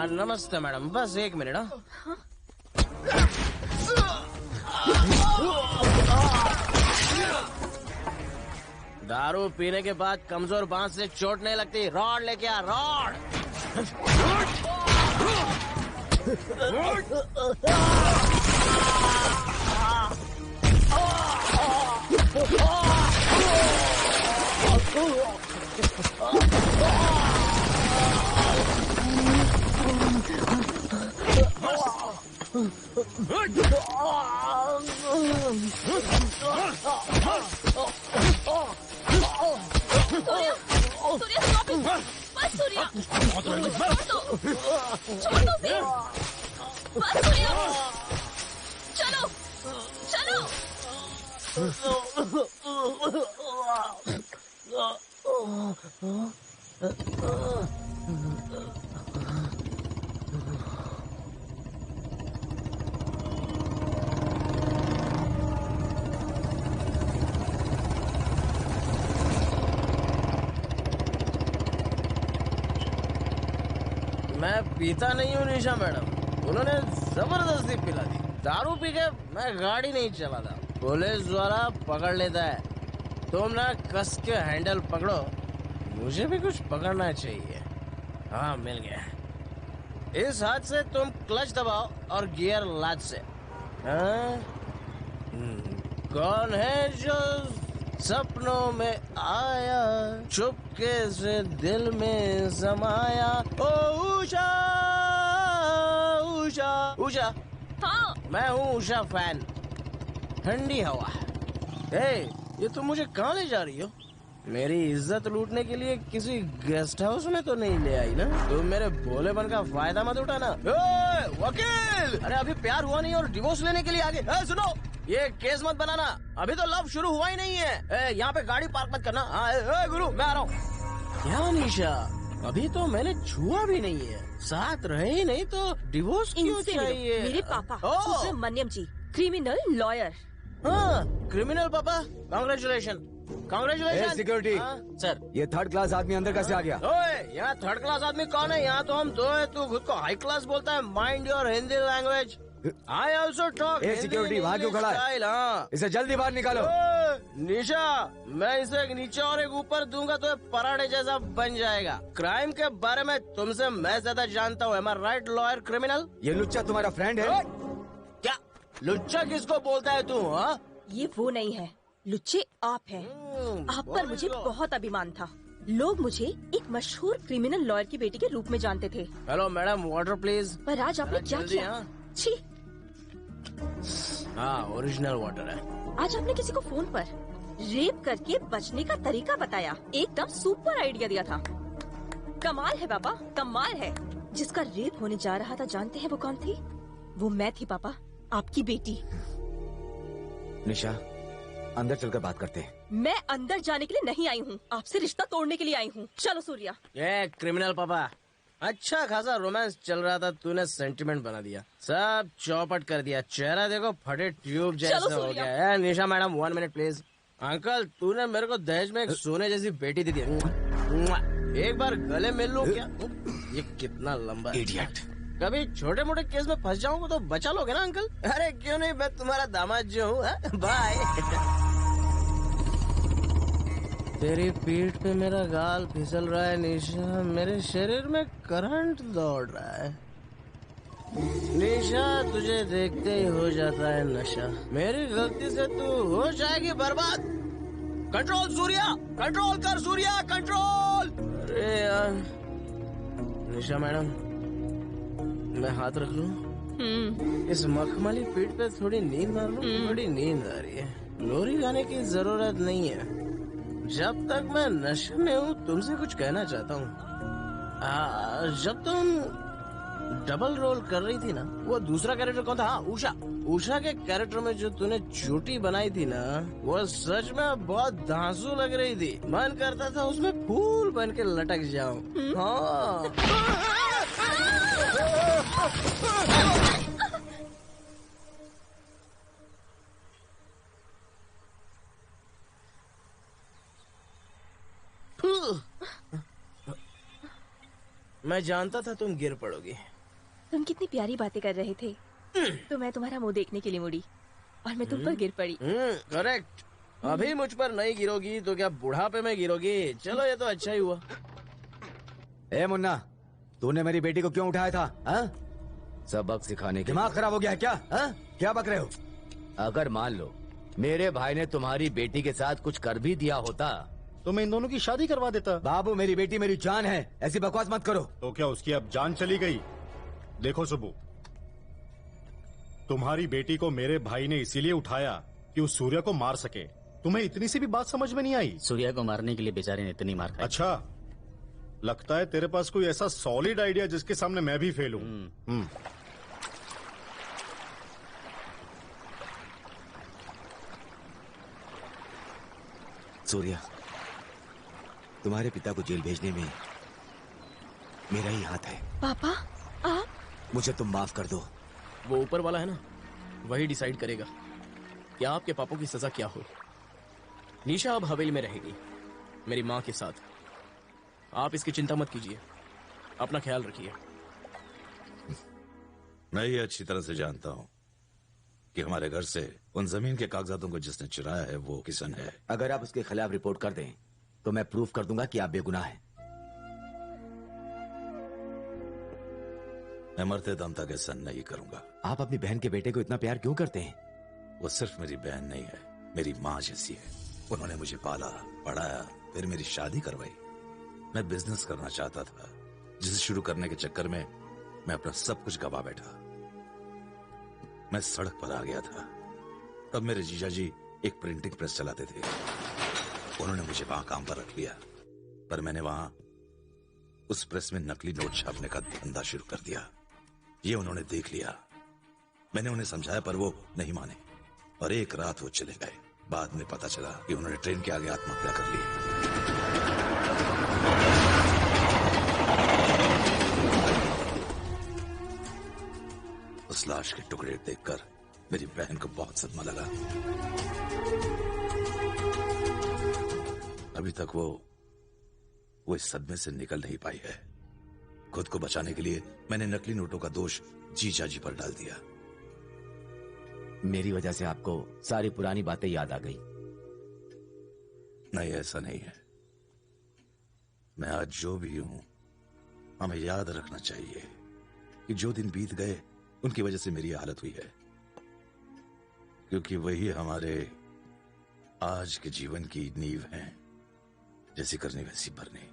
नमस्ते मैडम, बस 1 मिनट। दारू पीने के बाद कमजोर बांस से चोट नहीं लगती। रॉड लेके आ, रॉड। चलो चलो। मैं पीता नहीं हूँ निशा मैडम, उन्होंने जबरदस्ती पिला दी। दारू पी के मैं गाड़ी नहीं चलाता, पुलिस द्वारा पकड़ लेता है। तुम ना कस के हैंडल पकड़ो, मुझे भी कुछ पकड़ना चाहिए। हाँ, मिल गया। इस हाथ से तुम क्लच दबाओ और गियर लाद से। हाँ? कौन है जो सपनों में आया, चुपके से दिल में समाया? ओ उषा, उषा, उषा। हाँ, मैं हूँ उषा फैन। ठंडी हवा। ये तुम मुझे कहाँ ले जा रही हो? मेरी इज्जत लूटने के लिए किसी गेस्ट हाउस में तो नहीं ले आई ना? तुम मेरे भोलेपन का फायदा मत उठाना। वकील, अरे अभी प्यार हुआ नहीं और डिवोर्स लेने के लिए आगे। सुनो, ये केस मत बनाना, अभी तो लव शुरू हुआ ही नहीं है। यहाँ पे गाड़ी पार्क मत करना। गुरु, मैं आ रहा हूँ। क्या निशा, अभी तो मैंने छुआ भी नहीं है, साथ रहे ही नहीं तो डिवोर्स क्यों चाहिए? मेरे पापा सुब्रमण्यम जी, क्रिमिनल लॉयर। हाँ, क्रिमिनल पापा, कांग्रेचुलेशन। सिक्योरिटी सर, ये 3rd क्लास आदमी अंदर कैसे आ गया? यहाँ 3rd क्लास आदमी कौन है? यहाँ तो हम 2 है। तू खुद को हाई क्लास बोलता है। Mind your Hindi language. I also talk. Security वहाँ क्यों खड़ा है? इसे जल्दी बाहर निकालो। निशा, मैं इसे एक नीचे और एक ऊपर दूंगा तो पराठे जैसा बन जाएगा। क्राइम के बारे में तुमसे मैं ज्यादा जानता हूँ। एम आई राइट लॉयर क्रिमिनल? ये लुच्चा तुम्हारा फ्रेंड है? क्या लुच्चा किसको बोलता है तू? हाँ, ये वो नहीं है, लुच्चे आप हैं। आप पर मुझे बहुत अभिमान था। लोग मुझे एक मशहूर क्रिमिनल लॉयर की बेटी के रूप में जानते थे। Hello madam, water please. पर आज आपने क्या किया? छी। हाँ, ओरिजिनल वाटर है। आज आपने किसी को फोन पर रेप करके बचने का तरीका बताया। एकदम सुपर आइडिया दिया था। कमाल है पापा, कमाल है। जिसका रेप होने जा रहा था, जानते हैं वो कौन थी? वो मैं थी पापा, आपकी बेटी। निशा, अंदर चलकर बात करते हैं। मैं अंदर जाने के लिए नहीं आई हूँ, आपसे रिश्ता तोड़ने के लिए आई हूँ। चलो सूर्या। ये क्रिमिनल पापा, अच्छा खासा रोमांस चल रहा था, तूने सेंटिमेंट बना दिया, सब चौपट कर दिया। चेहरा देखो फटे ट्यूब जैसा हो गया। निशा मैडम, 1 मिनट प्लीज। अंकल, तूने मेरे को दहेज में एक सोने जैसी बेटी दी थी। एक बार गले मिल लूं क्या? ये कितना लंबा इडियट। कभी छोटे मोटे केस में फंस जाऊंगा तो बचा लोगे ना अंकल? अरे क्यों नहीं, मैं तुम्हारा दामाद जो हूँ। बाय। तेरी पीठ पे मेरा गाल फिसल रहा है निशा, मेरे शरीर में करंट दौड़ रहा है। निशा, तुझे देखते ही हो जाता है नशा। मेरी गलती से तू हो जाएगी बर्बाद। कंट्रोल सूर्या, कंट्रोल कर सूर्या, कंट्रोल। अरे यार, निशा मैडम, मैं हाथ रख लूं? इस मखमली पीठ पे थोड़ी नींद मार लूं? थोड़ी नींद आ रही है। लोरी गाने की जरूरत नहीं है। जब तक मैं नशे में हूँ तुमसे कुछ कहना चाहता हूँ। जब तुम डबल रोल कर रही थी ना, वो दूसरा कैरेक्टर कौन था? हाँ, उषा। उषा के कैरेक्टर में जो तूने चोटी बनाई थी ना, वो सच में बहुत धांसू लग रही थी। मन करता था उसमें फूल बन के लटक जाऊं। हाँ। मैं जानता था तुम गिर पड़ोगी। तुम कितनी प्यारी बातें कर रहे थे तो मैं तुम्हारा मुंह देखने के लिए मुड़ी और मैं तुम पर गिर पड़ी। करेक्ट। अभी मुझ पर नहीं गिरोगी तो क्या बुढ़ापे में गिरोगी? चलो ये तो अच्छा ही हुआ। ए मुन्ना, तूने मेरी बेटी को क्यों उठाया था? हा? सबक सिखाने के दिमाग खराब हो गया है क्या? हा? क्या बक रहे हो? अगर मान लो मेरे भाई ने तुम्हारी बेटी के साथ कुछ कर भी दिया होता तो मैं इन दोनों की शादी करवा देता। बाबू, मेरी बेटी मेरी जान है, ऐसी बकवास मत करो। तो क्या उसकी अब जान चली गई? देखो सुबू, तुम्हारी बेटी को मेरे भाई ने इसीलिए उठाया कि उस सूर्य को मार सके। तुम्हें इतनी सी भी बात समझ में नहीं आई? सूर्या को मारने के लिए बेचारे ने इतनी मार खाई। अच्छा, लगता है तेरे पास कोई ऐसा सॉलिड आइडिया जिसके सामने मैं भी फेल हूँ। सूर्या, तुम्हारे पिता को जेल भेजने में मेरा ही हाथ है। पापा, आप? मुझे तुम माफ कर दो। वो ऊपर वाला है ना, वही डिसाइड करेगा कि आपके पापों की सजा क्या हो। निशा अब हवेली में रहेगी मेरी माँ के साथ। आप इसकी चिंता मत कीजिए, अपना ख्याल रखिए। मैं ये अच्छी तरह से जानता हूँ कि हमारे घर से उन जमीन के कागजातों को जिसने चुराया है वो किशन है। अगर आप उसके खिलाफ रिपोर्ट कर दें तो मैं प्रूफ कर दूंगा कि आप बेगुनाह हैं। मैं मरते दम तक ऐसा नहीं करूंगा। आप अपनी बहन के बेटे को इतना प्यार क्यों करते हैं? वो सिर्फ मेरी बहन नहीं है, मेरी माँ जैसी है। उन्होंने मुझे पाला, पढ़ाया, फिर मेरी शादी करवाई। मैं बिजनेस करना चाहता था, जिसे शुरू करने के चक्कर में मैं अपना सब कुछ गवा बैठा। मैं सड़क पर आ गया था। तब मेरे जीजा जी एक प्रिंटिंग प्रेस चलाते थे। उन्होंने मुझे वहां काम पर रख लिया, पर मैंने वहां उस प्रेस में नकली नोट छापने का धंधा शुरू कर दिया। ये उन्होंने देख लिया। मैंने उन्हें समझाया पर वो नहीं माने और एक रात वो चले गए। बाद में पता चला कि उन्होंने ट्रेन के आगे आत्महत्या कर ली। उस लाश के टुकड़े देखकर मेरी बहन को बहुत सदमा लगा। अभी तक वो इस सदमे से निकल नहीं पाई है। खुद को बचाने के लिए मैंने नकली नोटों का दोष जीजा जी पर डाल दिया। मेरी वजह से आपको सारी पुरानी बातें याद आ गई। नहीं, ऐसा नहीं है। मैं आज जो भी हूं, हमें याद रखना चाहिए कि जो दिन बीत गए उनकी वजह से मेरी हालत हुई है, क्योंकि वही हमारे आज के जीवन की नींव है। जैसी करनी वैसी भरनी।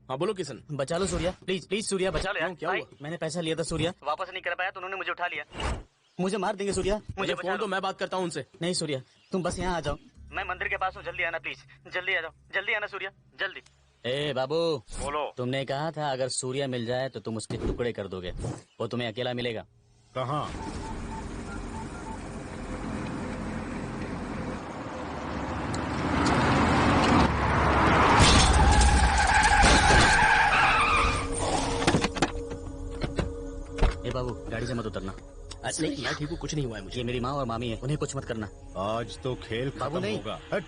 हाँ बोलो किशन। बचा लो सूर्या, प्लीज प्लीज सूर्या बचा लो यार। क्या हुआ? मैंने पैसा लिया था सूर्या, वापस नहीं कर पाया तो उन्होंने मुझे उठा लिया। मुझे मार देंगे सूर्या, मुझे फोन तो मैं बात करता हूँ उनसे। नहीं सूर्या, तुम बस यहाँ आ जाओ, मैं मंदिर के पास हूँ, जल्दी आना प्लीज, जल्दी आ जाओ, जल्दी आना सूर्या, जल्दी। ए बाबू, बोलो। तुमने कहा था अगर सूर्या मिल जाए तो तुम उसके टुकड़े कर दोगे, वो तुम्हें अकेला मिलेगा। कहाँ? ए बाबू, गाड़ी से मत उतरना। नहीं, मैं ठीक हूँ, कुछ नहीं हुआ है मुझे। ये मेरी माँ और मामी है, उन्हें कुछ मत करना। आज तो खेल बाबू खत्म नहीं। होगा। हट।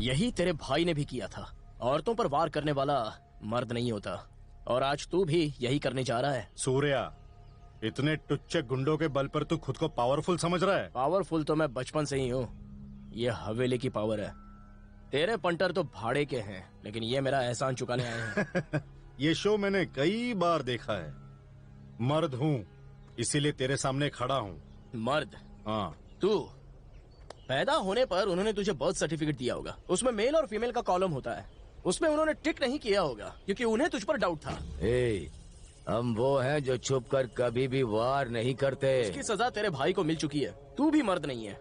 यही तेरे भाई ने भी किया था। औरतों पर वार करने वाला मर्द नहीं होता, और आज तू भी यही करने जा रहा है। सूर्या, इतने टुच्चे गुंडों के बल पर तू खुद को पावरफुल समझ रहा है? पावरफुल तो मैं बचपन से ही हूँ। ये हवेली की पावर है। तेरे पंटर तो भाड़े के हैं, लेकिन ये मेरा एहसान चुकाने आए हैं। ये शो मैंने कई बार देखा है। मर्द हूँ, इसीलिए तेरे सामने खड़ा हूँ। मर्द? हाँ। तू पैदा होने पर उन्होंने तुझे बर्थ सर्टिफिकेट दिया होगा, उसमें मेल और फीमेल का कॉलम होता है। उसमें उन्होंने टिक नहीं किया होगा क्योंकि उन्हें तुझ पर डाउट था। हम वो हैं जो छुपकर कभी भी वार नहीं करते। उसकी सजा तेरे भाई को मिल चुकी है। तू भी मर्द नहीं है।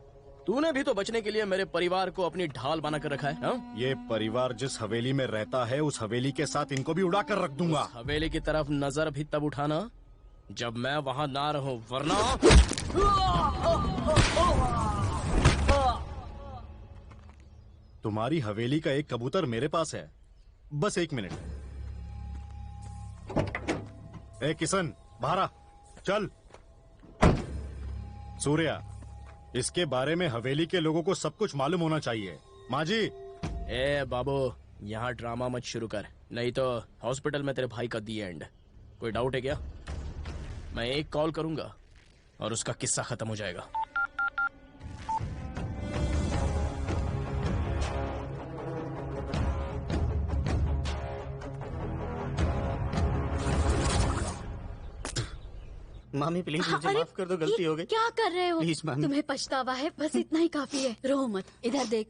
तूने भी तो बचने के लिए मेरे परिवार को अपनी ढाल बना कर रखा है। हा? ये परिवार जिस हवेली में रहता है, उस हवेली के साथ इनको भी उड़ा कर रख दूंगा। उस हवेली की तरफ नजर भी तब उठाना जब मैं वहाँ ना रहूं, वरना तुम्हारी हवेली का एक कबूतर मेरे पास है। बस 1 मिनट। ए किशन, बाहर आ, चल। सूर्या, इसके बारे में हवेली के लोगों को सब कुछ मालूम होना चाहिए। माँ जी। ए बाबू, यहाँ ड्रामा मत शुरू कर, नहीं तो हॉस्पिटल में तेरे भाई का दी एंड। कोई डाउट है क्या? मैं एक कॉल करूंगा और उसका किस्सा खत्म हो जाएगा। मामी प्लीज मुझे माफ कर दो, गलती हो गई। क्या कर रहे हो? प्लीज मामी। तुम्हें पछतावा है, बस इतना ही काफी है। रो मत। इधर देख,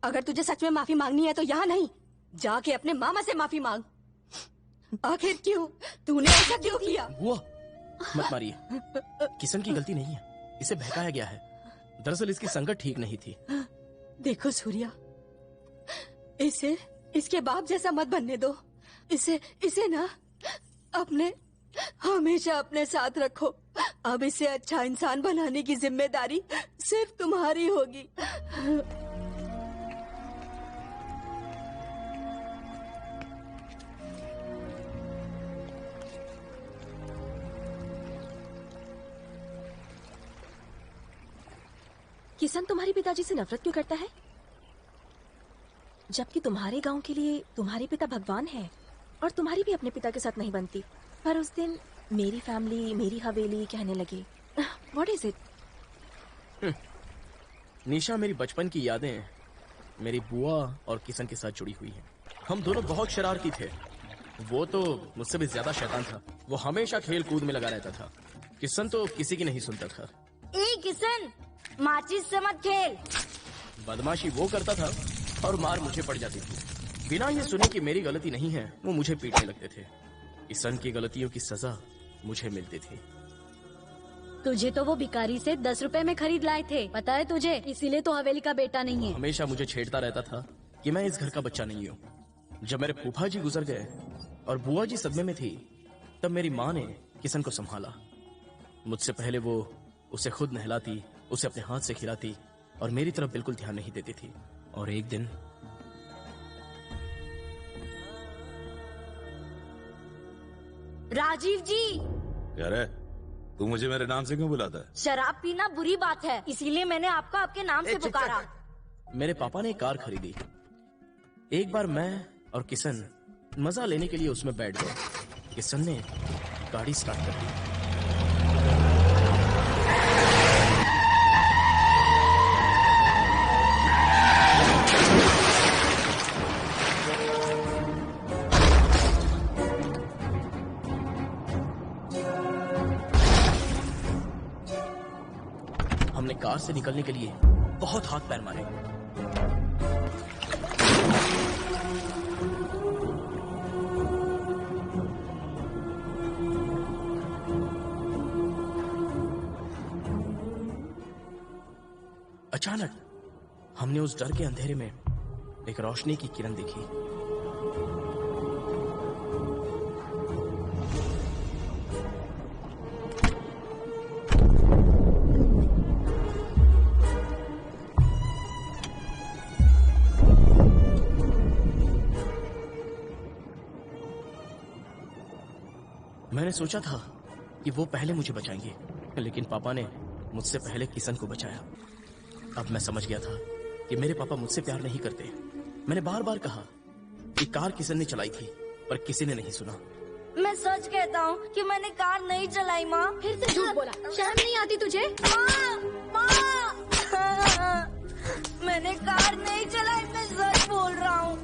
अगर तुझे सच में माफी मांगनी है तो यहाँ नहीं, जाके अपने मामा से माफी मांग। आखिर क्यों? तूने ऐसा क्यों किया? वो मत मारिए, किशन की गलती नहीं है, इसे बहकाया गया है। दरअसल इसकी संगत ठीक नहीं थी। देखो सूर्या, इसे इसके बाप जैसा मत बनने दो। इसे ना हमेशा अपने साथ रखो। अब इसे अच्छा इंसान बनाने की जिम्मेदारी सिर्फ तुम्हारी होगी। किशन तुम्हारे पिताजी से नफरत क्यों करता है, जबकि तुम्हारे गांव के लिए तुम्हारे पिता भगवान है और तुम्हारी भी अपने पिता के साथ नहीं बनती। पर उस दिन मेरी फैमिली, मेरी हवेली कहने लगे। What is it? निशा, मेरी बचपन की यादें मेरी बुआ और किशन के साथ जुड़ी हुई हैं। हम दोनों बहुत शरारती थे। वो तो मुझसे भी ज्यादा शैतान था। वो हमेशा खेल कूद में लगा रहता था। किशन तो किसी की नहीं सुनता था। ए किशन, माचिस से मत खेल। बदमाशी वो करता था और मार मुझे पड़ जाती थी। बिना ये सुने कि मेरी गलती नहीं है, वो मुझे पीटने लगते थे। किशन की गलतियों की सजा मुझे मिलती थी। तुझे तो वो भिखारी से 10 रुपए में खरीद लाए थे, पता है तुझे? इसीलिए तो हवेली का बेटा नहीं है। हमेशा मुझे छेड़ता रहता था कि मैं इस घर का बच्चा नहीं हूँ। जब मेरे फूफा जी गुजर गए और बुआ जी सदमे में थी, तब मेरी माँ ने किशन को संभाला। मुझसे पहले वो उसे खुद नहलाती, उसे अपने हाथ से खिलाती और मेरी तरफ बिल्कुल ध्यान नहीं देती थी। और एक दिन राजीव जी। क्या रे, तू मुझे मेरे नाम से क्यों बुलाता है? शराब पीना बुरी बात है, इसीलिए मैंने आपको आपके नाम से पुकारा। मेरे पापा ने एक कार खरीदी। एक बार मैं और किशन मजा लेने के लिए उसमें बैठ गए। किशन ने गाड़ी स्टार्ट कर दी। हमने कार से निकलने के लिए बहुत हाथ पैर मारे। अचानक हमने उस डर के अंधेरे में एक रोशनी की किरण देखी। मैंने सोचा था कि वो पहले मुझे बचाएंगे, लेकिन पापा ने मुझसे पहले किशन को बचाया। अब मैं समझ गया था कि मेरे पापा मुझसे प्यार नहीं करते, मैंने बार बार कहा कि कार किशन ने चलाई थी, पर किसी ने नहीं सुना। मैं सच कहता हूँ कि मैंने कार नहीं चलाई माँ। फिर से झूठ बोला। शर्म नहीं आती तुझे? माँ, मैंने कार नहीं चलाई, मैं सच बोल रहा हूँ।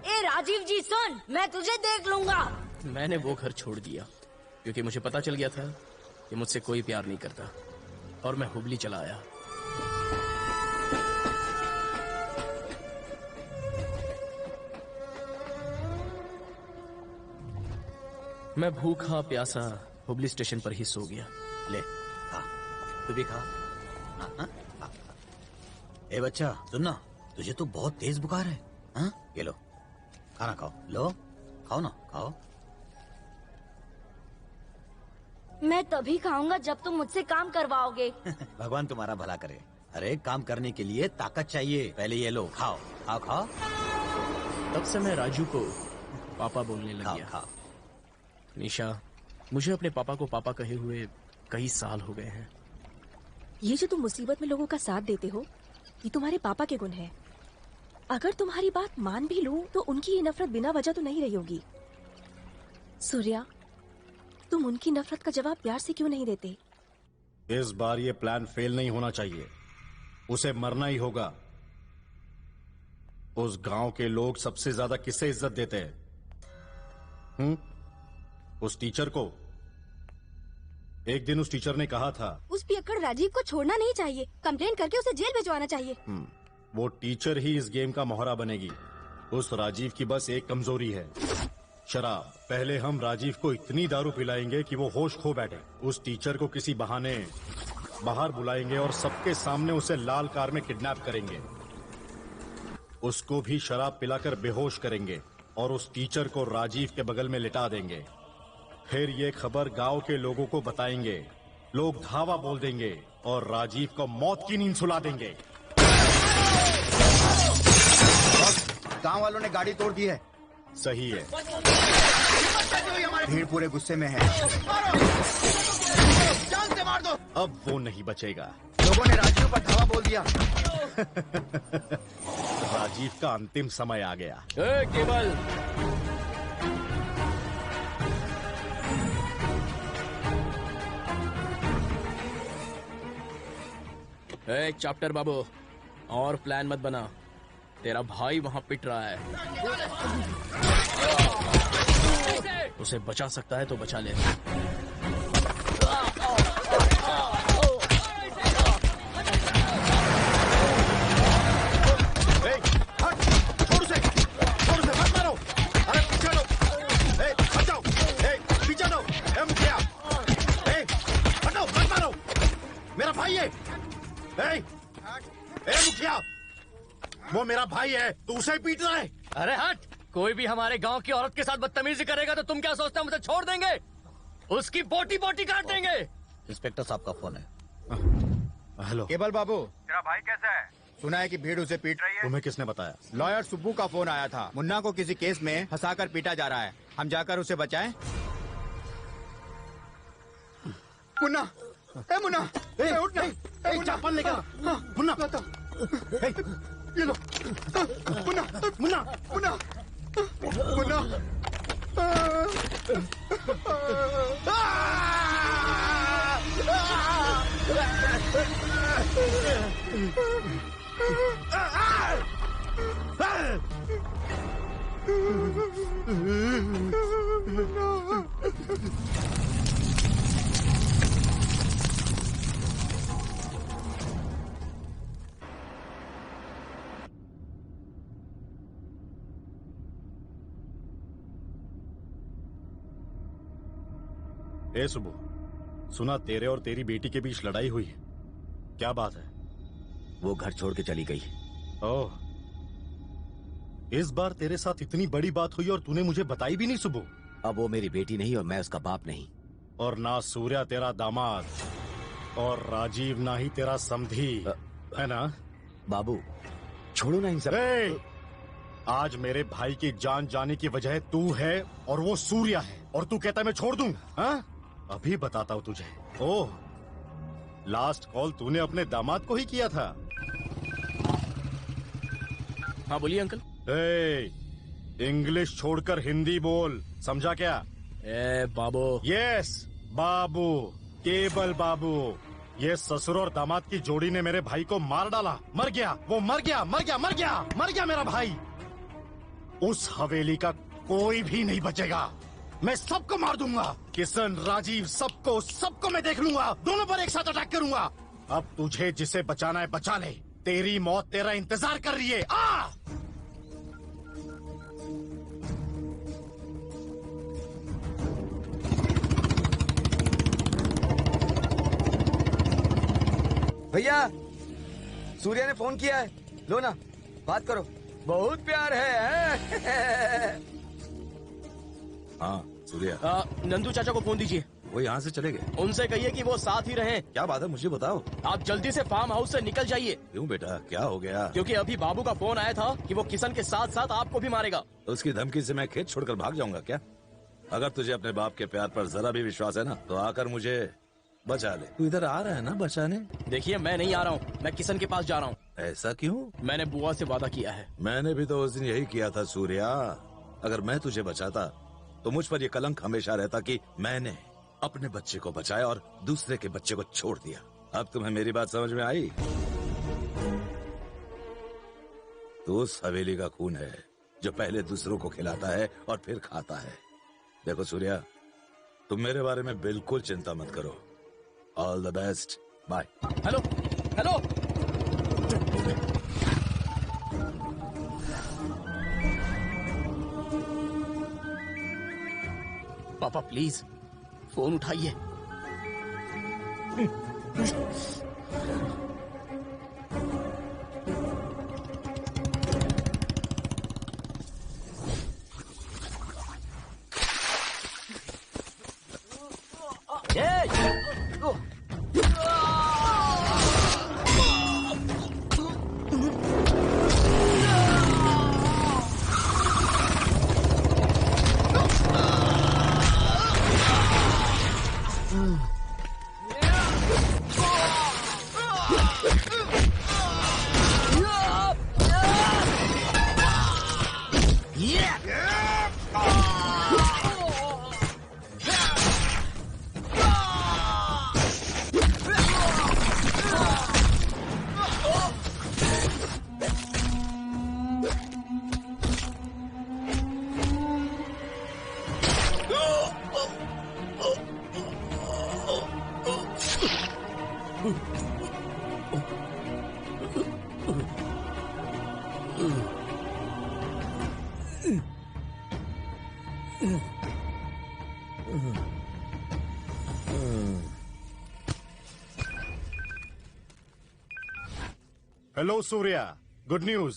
ए राजीव जी सुन, मैं तुझे देख लूंगा। मैंने वो घर छोड़ दिया क्योंकि मुझे पता चल गया था कि मुझसे कोई प्यार नहीं करता, और मैं हुबली चला आया। मैं भूखा प्यासा हुबली स्टेशन पर ही सो गया। ले खा, तू भी खा। ए बच्चा सुनना, तुझे तो बहुत तेज बुखार है। हाँ, ये लो खाना खाओ। लो खाओ ना, खाओ। मैं तभी खाऊंगा जब तुम मुझसे काम करवाओगे। भगवान तुम्हारा भला करे। अरे काम करने के लिए ताकत चाहिए। पहले ये लो, खाओ खाओ खाओ। तब से मैं राजू को पापा बोलने लग गया। खाओ। निशा, मुझे अपने पापा को पापा कहे हुए कई साल हो गए हैं। ये जो तुम मुसीबत में लोगों का साथ देते हो, ये तुम्हारे पापा के गुण है। अगर तुम्हारी बात मान भी लूं तो उनकी ये नफरत बिना वजह तो नहीं रही होगी। सूर्या, तुम उनकी नफरत का जवाब प्यार से क्यों नहीं देते? इस बार ये प्लान फेल नहीं होना चाहिए। उसे मरना ही होगा। उस गांव के लोग सबसे ज्यादा किसे इज्जत देते हैं? उस टीचर को। एक दिन उस टीचर ने कहा था, उस पियक्कड़ राजीव को छोड़ना नहीं चाहिए, कंप्लेन करके उसे जेल भिजवाना चाहिए। वो टीचर ही इस गेम का मोहरा बनेगी। उस राजीव की बस एक कमजोरी है, शराब। पहले हम राजीव को इतनी दारू पिलाएंगे कि वो होश खो बैठे। उस टीचर को किसी बहाने बाहर बुलाएंगे और सबके सामने उसे लाल कार में किडनैप करेंगे। उसको भी शराब पिलाकर बेहोश करेंगे और उस टीचर को राजीव के बगल में लिटा देंगे। फिर ये खबर गांव के लोगों को बताएंगे। लोग धावा बोल देंगे और राजीव को मौत की नींद सुला देंगे। गांव वालों ने गाड़ी तोड़ दी है। सही है। भीड़ पूरे गुस्से में है। जान से मार दो। अब वो नहीं बचेगा। लोगों ने राजीव पर धावा बोल दिया। राजीव का अंतिम समय आ गया। केवल चैप्टर बाबू, और प्लान मत बना। तेरा भाई वहां पिट रहा है। उसे बचा सकता है तो बचा ले। मेरा भाई है। मुखिया, वो मेरा भाई है, तू उसे पीट रहा है। अरे हट! कोई भी हमारे गांव की औरत के साथ बदतमीजी करेगा तो तुम क्या सोचते हो मुझे छोड़ देंगे? उसकी बोटी बोटी काट देंगे। इंस्पेक्टर साहब का फोन है। हेलो केवल बाबू, तेरा भाई कैसा है? सुना है कि भीड़ उसे पीट रही है। तुम्हें किसने बताया? लॉयर सुब्बू का फोन आया था। मुन्ना को किसी केस में फंसाकर पीटा जा रहा है। हम जाकर उसे बचाएं? मुन्ना, मुन्ना, उठना। चापल लेकर मुन्ना, ये लो। मुन्ना, मुन्ना, मुन्ना, मुन्ना। ए सुबह, सुना तेरे और तेरी बेटी के बीच लड़ाई हुई है। क्या बात है? वो घर छोड़ के चली गई। ओह, इस बार तेरे साथ इतनी बड़ी बात हुई और तूने मुझे बताई भी नहीं सुबह। अब वो मेरी बेटी नहीं और मैं उसका बाप नहीं। और ना सूर्या तेरा दामाद और राजीव ना ही तेरा समधी, है ना? बाबू छोड़ो ना इन सब। आज मेरे भाई की जान जाने की वजह तू है और वो सूर्या है, और तू कहता है मैं छोड़ दूं? हाँ? अभी बताता हूँ तुझे। ओह, लास्ट कॉल तूने अपने दामाद को ही किया था। हाँ बोलिए अंकल। इंग्लिश छोड़कर हिंदी बोल, समझा क्या? ए बाबू। यस बाबू, केवल बाबू। ये ससुर और दामाद की जोड़ी ने मेरे भाई को मार डाला। मर गया वो, मर गया मर गया मर गया मर गया मेरा भाई। उस हवेली का कोई भी नहीं बचेगा। मैं सबको मार दूंगा। किशन, राजीव, सबको मैं देख लूंगा। दोनों पर एक साथ अटैक करूंगा। अब तुझे जिसे बचाना है बचा ले। तेरी मौत तेरा इंतजार कर रही है। आ! भैया, सूर्या ने फोन किया है, लो ना, बात करो। बहुत प्यार है? हाँ सूर्या। नंदू चाचा को फोन दीजिए। वो यहाँ से चले गए। उनसे कहिए कि वो साथ ही रहें। क्या बात है, मुझे बताओ। आप जल्दी से फार्म हाउस से निकल जाइए। क्यों बेटा, क्या हो गया? क्योंकि अभी बाबू का फोन आया था कि वो किशन के साथ साथ आपको भी मारेगा। तो उसकी धमकी से मैं खेत छोड़कर भाग जाऊंगा क्या? अगर तुझे अपने बाप के प्यार पर जरा भी विश्वास है ना, तो आकर मुझे बचा ले। तू इधर आ रहा है ना बचाने? देखिए, मैं नहीं आ रहा हूँ, मैं किशन के पास जा रहा हूँ। ऐसा क्यों? मैंने बुआ से वादा किया है। मैंने भी तो उस दिन यही किया था सूर्या। अगर मैं तुझे बचाता तो मुझ पर यह कलंक हमेशा रहता कि मैंने अपने बच्चे को बचाया और दूसरे के बच्चे को छोड़ दिया। अब तुम्हें मेरी बात समझ में आई? तो उस हवेली का खून है जो पहले दूसरों को खिलाता है और फिर खाता है। देखो सूर्या, तुम मेरे बारे में बिल्कुल चिंता मत करो। All the best, bye. Hello hello, पापा प्लीज फोन उठाइए। Hello Surya, good news.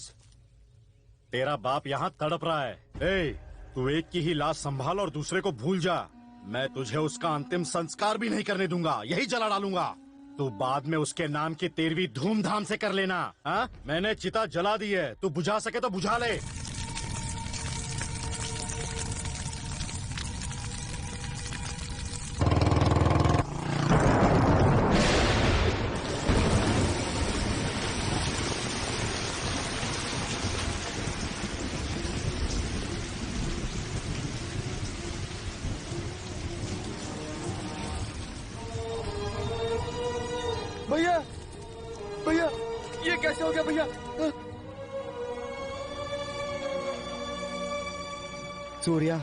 तेरा बाप यहाँ तड़प रहा है। तू एक की ही लाश संभाल और दूसरे को भूल जा। मैं तुझे उसका अंतिम संस्कार भी नहीं करने दूंगा, यही जला डालूंगा। तू बाद में उसके नाम की 13वीं धूमधाम से कर लेना। हाँ, मैंने चिता जला दी है, तू बुझा सके तो बुझा ले। भैया, भैया, ये कैसे हो गया भैया? सूर्या,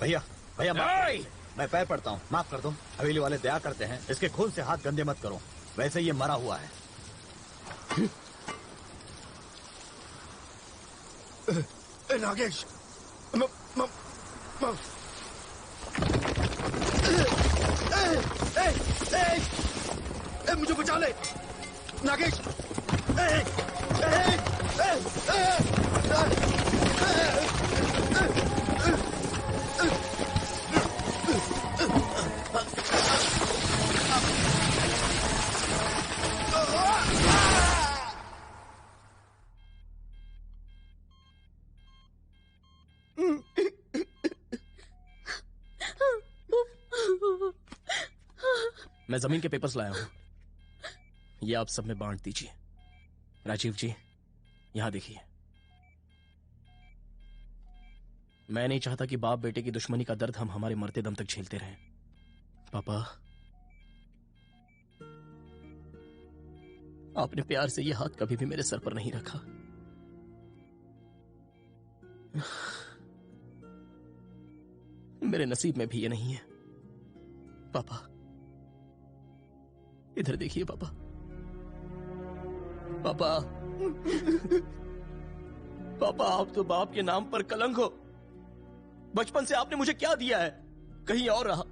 भैया भैया मैं पैर पड़ता हूँ, माफ कर दो। हवेली वाले दया करते हैं, इसके खून से हाथ गंदे मत करो, वैसे ये मरा हुआ है। नागेश मुझे बचा ले नागेश। मैं जमीन के पेपर्स लाया हूं, ये आप सब में बांट दीजिए। राजीव जी, यहां देखिए। मैं नहीं चाहता कि बाप बेटे की दुश्मनी का दर्द हम हमारे मरते दम तक झेलते रहें। पापा, आपने प्यार से ये हाथ कभी भी मेरे सर पर नहीं रखा। मेरे नसीब में भी ये नहीं है। पापा, इधर देखिए पापा। पापा, पापा, आप तो बाप के नाम पर कलंक हो। बचपन से आपने मुझे क्या दिया है? कहीं और रहा,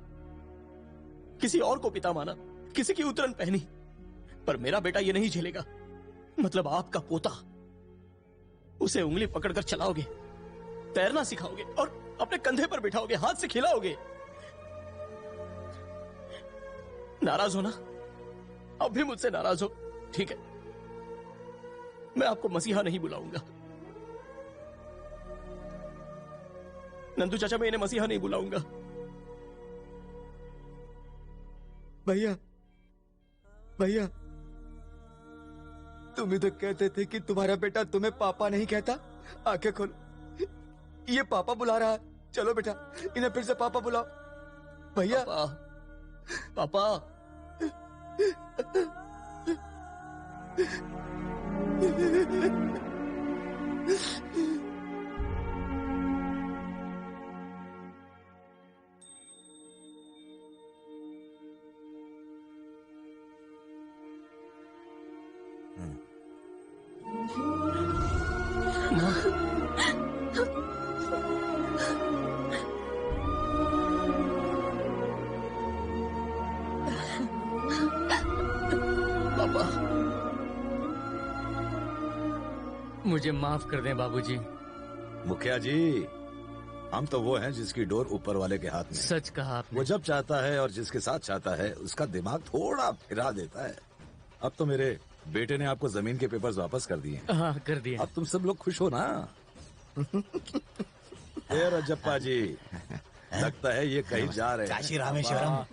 किसी और को पिता माना, किसी की उतरन पहनी, पर मेरा बेटा ये नहीं झेलेगा। मतलब आपका पोता, उसे उंगली पकड़कर चलाओगे, तैरना सिखाओगे और अपने कंधे पर बिठाओगे, हाथ से खिलाओगे। नाराज हो ना? अब भी मुझसे नाराज हो, ठीक है। मैं आपको मसीहा नहीं बुलाऊंगा। नंदू चाचा, मैं इन्हें मसीहा नहीं बुलाऊंगा। भैया भैया, तुम ही तो कहते थे कि तुम्हारा बेटा तुम्हें पापा नहीं कहता। आंखें खोलो, ये पापा बुला रहा है। चलो बेटा, इन्हें फिर से पापा बुलाओ। भैया पापा, पापा। मुझे माफ कर दें बाबूजी। मुखिया जी, हम तो वो हैं जिसकी डोर ऊपर वाले के हाथ में। सच कहा आपने। वो जब चाहता है और जिसके साथ चाहता है उसका दिमाग थोड़ा फिरा देता है। अब तो मेरे बेटे ने आपको जमीन के पेपर्स वापस कर दिए। हाँ, कर दिए। अब तुम सब लोग खुश हो ना? ए रजप्पा जी, लगता है ये कहीं जा रहे हैं। काशी रामेश्वरम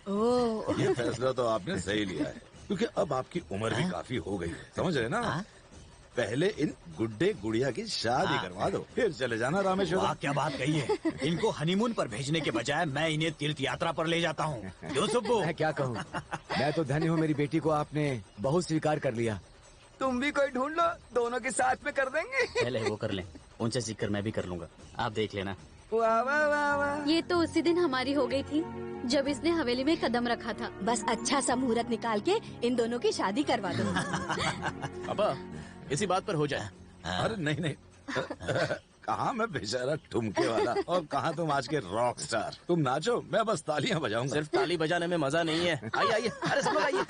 ओह, ये फैसला तो आपने सही लिया है, क्योंकि अब आपकी उम्र भी काफी हो गई है, समझ रहे ना? पहले इन गुड्डे गुड़िया की शादी करवा दो, फिर चले जाना रामेश्वरम। वाह, क्या बात कही है। इनको हनीमून पर भेजने के बजाय मैं इन्हें तीर्थ यात्रा पर ले जाता हूँ। क्यों सुब्बू? मैं क्या कहूँ, मैं तो धन्य हूँ मेरी बेटी को आपने बहुत स्वीकार कर लिया। तुम भी कोई ढूंढ लो, दोनों के साथ में कर देंगे। पहले वो कर लें, उनसे सीखकर मैं भी कर लूंगा, आप देख लेना। वाह वाह वाह वाह। ये तो उसी दिन हमारी हो गई थी जब इसने हवेली में कदम रखा था। बस अच्छा सा मुहूर्त निकाल के इन दोनों की शादी करवा दो। पापा इसी बात पर हो जाए। अरे नहीं नहीं, कहाँ मैं बेचारा ठुमके वाला और कहाँ तुम आज के रॉक स्टार। तुम नाचो, मैं बस तालियां बजाऊंगा। सिर्फ ताली बजाने में मजा नहीं है। आइए आइए, अरे सब लोग आइए।